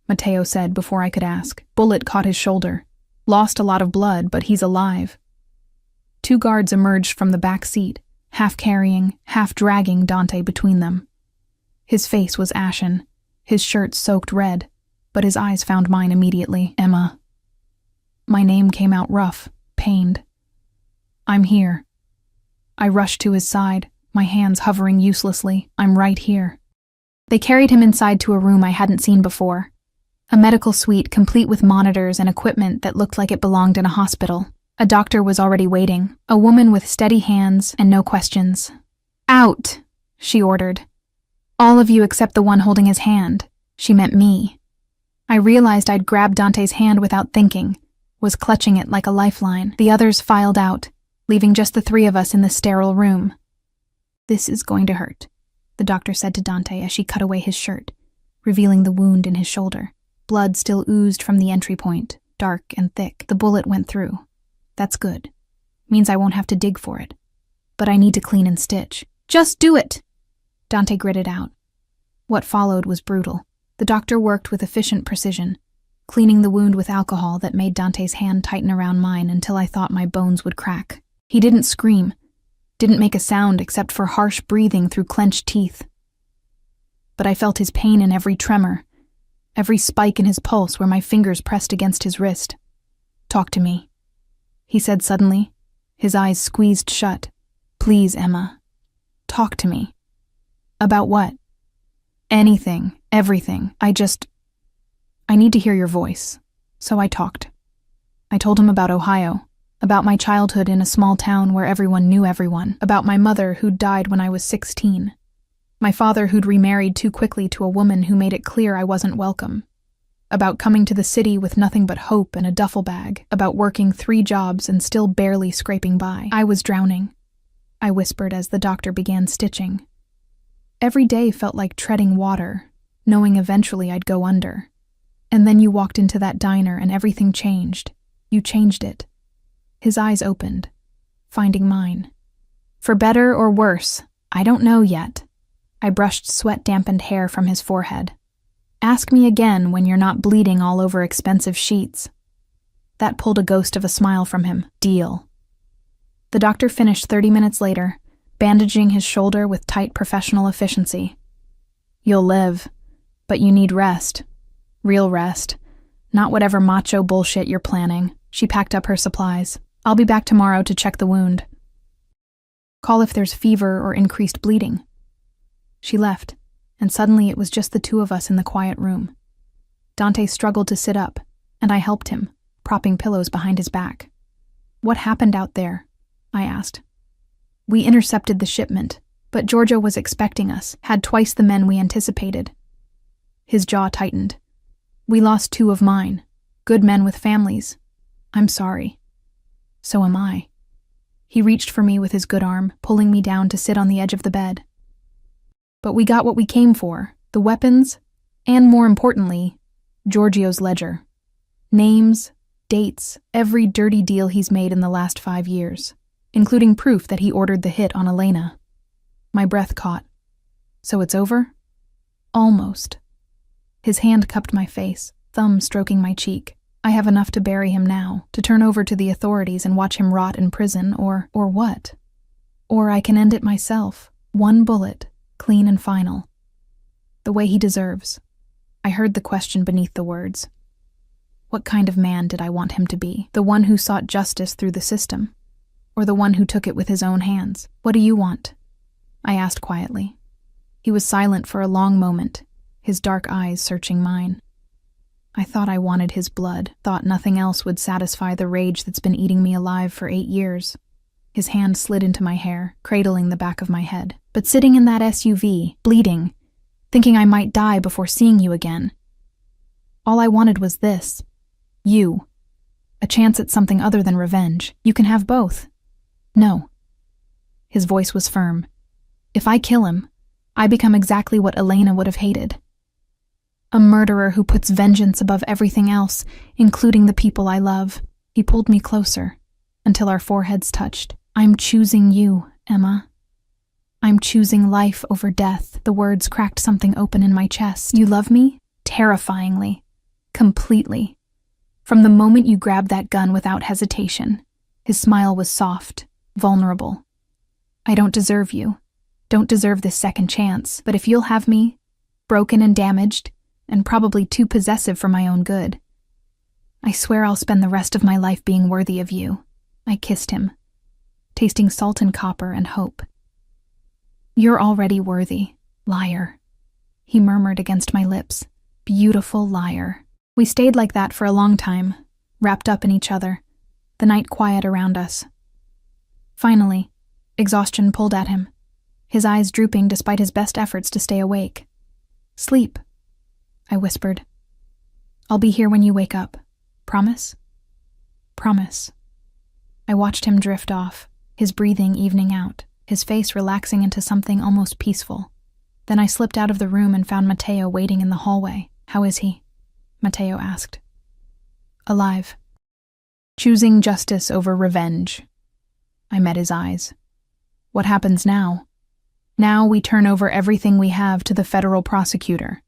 Matteo said before I could ask. "Bullet caught his shoulder. Lost a lot of blood, but he's alive." 2 guards emerged from the back seat, half carrying, half dragging Dante between them. His face was ashen, his shirt soaked red, but his eyes found mine immediately. "Emma." My name came out rough, pained. "I'm here." I rushed to his side, my hands hovering uselessly. "I'm right here." They carried him inside to a room I hadn't seen before. A medical suite complete with monitors and equipment that looked like it belonged in a hospital. A doctor was already waiting, a woman with steady hands and no questions. "Out," she ordered. "All of you except the one holding his hand." She meant me. I realized I'd grabbed Dante's hand without thinking, was clutching it like a lifeline. The others filed out, leaving just the 3 of us in the sterile room. "This is going to hurt," the doctor said to Dante as she cut away his shirt, revealing the wound in his shoulder. Blood still oozed from the entry point, dark and thick. The bullet went through. "That's good. Means I won't have to dig for it. But I need to clean and stitch." "Just do it!" Dante gritted out. What followed was brutal. The doctor worked with efficient precision, cleaning the wound with alcohol that made Dante's hand tighten around mine until I thought my bones would crack. He didn't scream, didn't make a sound except for harsh breathing through clenched teeth. but I felt his pain in every tremor, every spike in his pulse where my fingers pressed against his wrist. "Talk to me," he said suddenly, his eyes squeezed shut. "Please, Emma. Talk to me." "About what?" "Anything, everything. I need to hear your voice." So I talked. I told him about Ohio, about my childhood in a small town where everyone knew everyone, about my mother who'd died when I was 16, my father who'd remarried too quickly to a woman who made it clear I wasn't welcome, about coming to the city with nothing but hope and a duffel bag, about working 3 jobs and still barely scraping by. "I was drowning," I whispered as the doctor began stitching. "Every day felt like treading water, knowing eventually I'd go under. And then you walked into that diner and everything changed. You changed it." His eyes opened, finding mine. "For better or worse, I don't know yet." I brushed sweat-dampened hair from his forehead. "Ask me again when you're not bleeding all over expensive sheets." That pulled a ghost of a smile from him. "Deal." The doctor finished 30 minutes later, bandaging his shoulder with tight professional efficiency. "You'll live, but you need rest. Real rest. Not whatever macho bullshit you're planning." She packed up her supplies. "I'll be back tomorrow to check the wound. Call if there's fever or increased bleeding." She left, and suddenly it was just the 2 of us in the quiet room. Dante struggled to sit up, and I helped him, propping pillows behind his back. "What happened out there?" I asked. "We intercepted the shipment, but Giorgio was expecting us, had twice the men we anticipated." His jaw tightened. "We lost 2 of mine, good men with families. I'm sorry." "So am I." He reached for me with his good arm, pulling me down to sit on the edge of the bed. "But we got what we came for, the weapons, and more importantly, Giorgio's ledger. Names, dates, every dirty deal he's made in the last 5 years, including proof that he ordered the hit on Elena." My breath caught. "So it's over?" "Almost." His hand cupped my face, thumb stroking my cheek. "I have enough to bury him now, to turn over to the authorities and watch him rot in prison, or what? Or I can end it myself, 1 bullet, clean and final. The way he deserves." I heard the question beneath the words. What kind of man did I want him to be? The one who sought justice through the system? Or the one who took it with his own hands? "What do you want?" I asked quietly. He was silent for a long moment, his dark eyes searching mine. I thought I wanted his blood, thought nothing else would satisfy the rage that's been eating me alive for 8 years. His hand slid into my hair, cradling the back of my head. "But sitting in that SUV, bleeding, thinking I might die before seeing you again. All I wanted was this. You. A chance at something other than revenge. You can have both." "No." His voice was firm. "If I kill him, I become exactly what Elena would have hated. A murderer who puts vengeance above everything else, including the people I love." He pulled me closer, until our foreheads touched. "I'm choosing you, Emma. I'm choosing life over death." The words cracked something open in my chest. "You love me? Terrifyingly. Completely. From the moment you grabbed that gun without hesitation." His smile was soft, vulnerable. "I don't deserve you. Don't deserve this second chance. But if you'll have me, broken and damaged, and probably too possessive for my own good, I swear I'll spend the rest of my life being worthy of you." I kissed him, tasting salt and copper and hope. "You're already worthy, liar," he murmured against my lips. "Beautiful liar." We stayed like that for a long time, wrapped up in each other, the night quiet around us. Finally, exhaustion pulled at him, his eyes drooping despite his best efforts to stay awake. "Sleep," I whispered. "I'll be here when you wake up. Promise?" "Promise." I watched him drift off, his breathing evening out, his face relaxing into something almost peaceful. Then I slipped out of the room and found Matteo waiting in the hallway. "How is he?" Matteo asked. "Alive. Choosing justice over revenge." I met his eyes. "What happens now?" "Now we turn over everything we have to the federal prosecutor,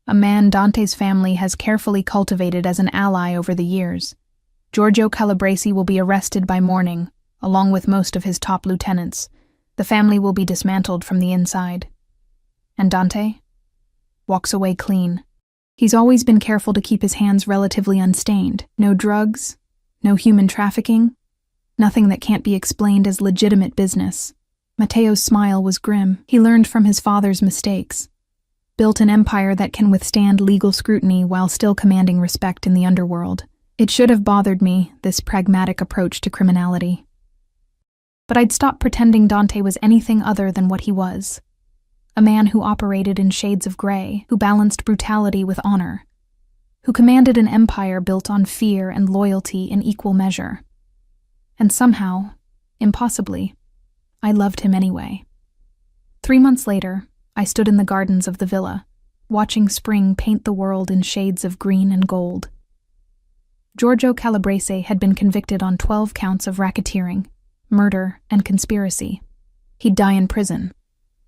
a man Dante's family has carefully cultivated as an ally over the years. Giorgio Calabresi will be arrested by morning, along with most of his top lieutenants. The family will be dismantled from the inside." "And Dante?" walks away clean. He's always been careful to keep his hands relatively unstained. No drugs, no human trafficking, nothing that can't be explained as legitimate business. Matteo's smile was grim. He learned from his father's mistakes. Built an empire that can withstand legal scrutiny while still commanding respect in the underworld. It should have bothered me, this pragmatic approach to criminality. But I'd stopped pretending Dante was anything other than what he was. A man who operated in shades of gray, who balanced brutality with honor, who commanded an empire built on fear and loyalty in equal measure. And somehow, impossibly, I loved him anyway. 3 months later, I stood in the gardens of the villa, watching spring paint the world in shades of green and gold. Giorgio Calabrese had been convicted on 12 counts of racketeering, murder, and conspiracy. He'd die in prison,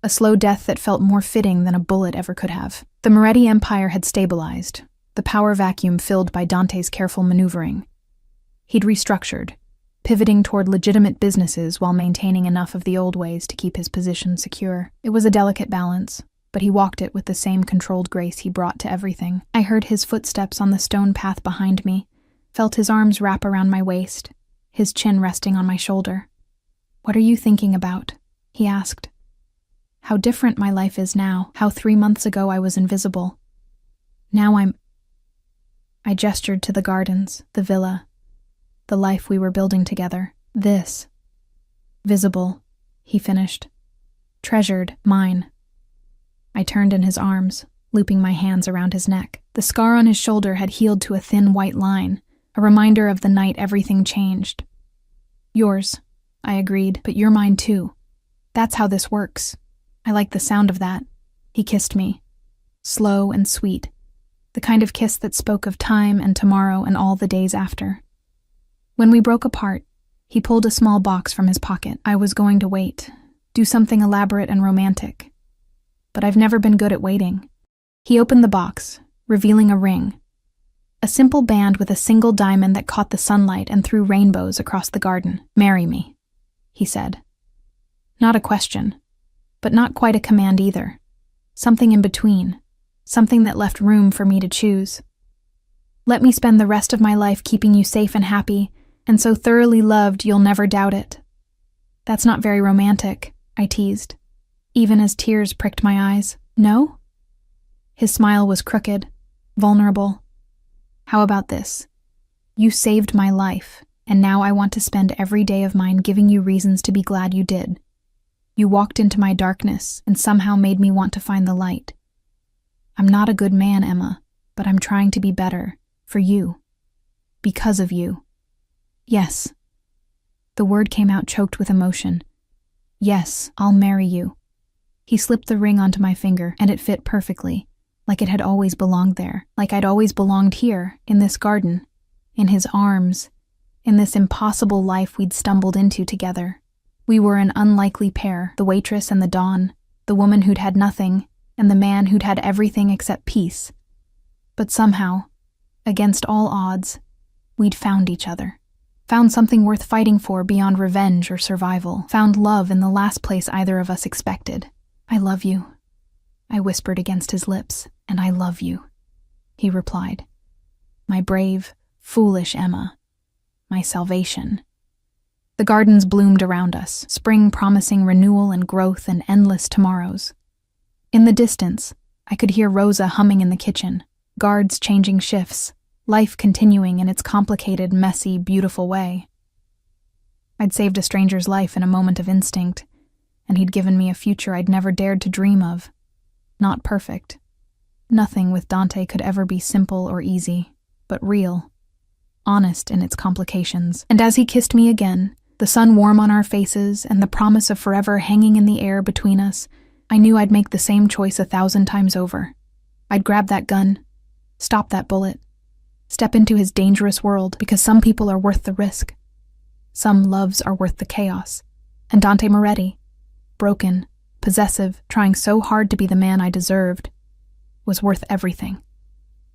a slow death that felt more fitting than a bullet ever could have. The Moretti Empire had stabilized, the power vacuum filled by Dante's careful maneuvering. He'd restructured, pivoting toward legitimate businesses while maintaining enough of the old ways to keep his position secure. It was a delicate balance, but he walked it with the same controlled grace he brought to everything. I heard his footsteps on the stone path behind me, felt his arms wrap around my waist, his chin resting on my shoulder. "What are you thinking about?" he asked. "How different my life is now, how 3 months ago I was invisible. Now I gestured to the gardens, the villa, the life we were building together. "This. Visible," he finished. "Treasured, mine." I turned in his arms, looping my hands around his neck. The scar on his shoulder had healed to a thin white line, a reminder of the night everything changed. "Yours," I agreed, "but you're mine too. That's how this works." I like the sound of that. He kissed me, slow and sweet, the kind of kiss that spoke of time and tomorrow and all the days after. When we broke apart, he pulled a small box from his pocket. I was going to wait, do something elaborate and romantic. But I've never been good at waiting. He opened the box, revealing a ring. A simple band with a single diamond that caught the sunlight and threw rainbows across the garden. "Marry me," he said. Not a question, but not quite a command either. Something in between, something that left room for me to choose. "Let me spend the rest of my life keeping you safe and happy, and so thoroughly loved you'll never doubt it." "That's not very romantic," I teased, even as tears pricked my eyes. "No?" His smile was crooked, vulnerable. "How about this? You saved my life, and now I want to spend every day of mine giving you reasons to be glad you did. You walked into my darkness and somehow made me want to find the light. I'm not a good man, Emma, but I'm trying to be better, for you. Because of you. Yes." The word came out choked with emotion. "Yes, I'll marry you." He slipped the ring onto my finger, and it fit perfectly, like it had always belonged there, like I'd always belonged here, in this garden, in his arms, in this impossible life we'd stumbled into together. We were an unlikely pair, the waitress and the dawn, the woman who'd had nothing, and the man who'd had everything except peace. But somehow, against all odds, we'd found each other. Found something worth fighting for beyond revenge or survival. Found love in the last place either of us expected. "I love you," I whispered against his lips, "and I love you," he replied. "My brave, foolish Emma. My salvation." The gardens bloomed around us, spring promising renewal and growth and endless tomorrows. In the distance, I could hear Rosa humming in the kitchen, guards changing shifts, life continuing in its complicated, messy, beautiful way. I'd saved a stranger's life in a moment of instinct, and he'd given me a future I'd never dared to dream of. Not perfect. Nothing with Dante could ever be simple or easy, but real, honest in its complications. And as he kissed me again, the sun warm on our faces and the promise of forever hanging in the air between us, I knew I'd make the same choice 1,000 times over. I'd grab that gun, stop that bullet, step into his dangerous world, because some people are worth the risk. Some loves are worth the chaos. And Dante Moretti, broken, possessive, trying so hard to be the man I deserved, was worth everything.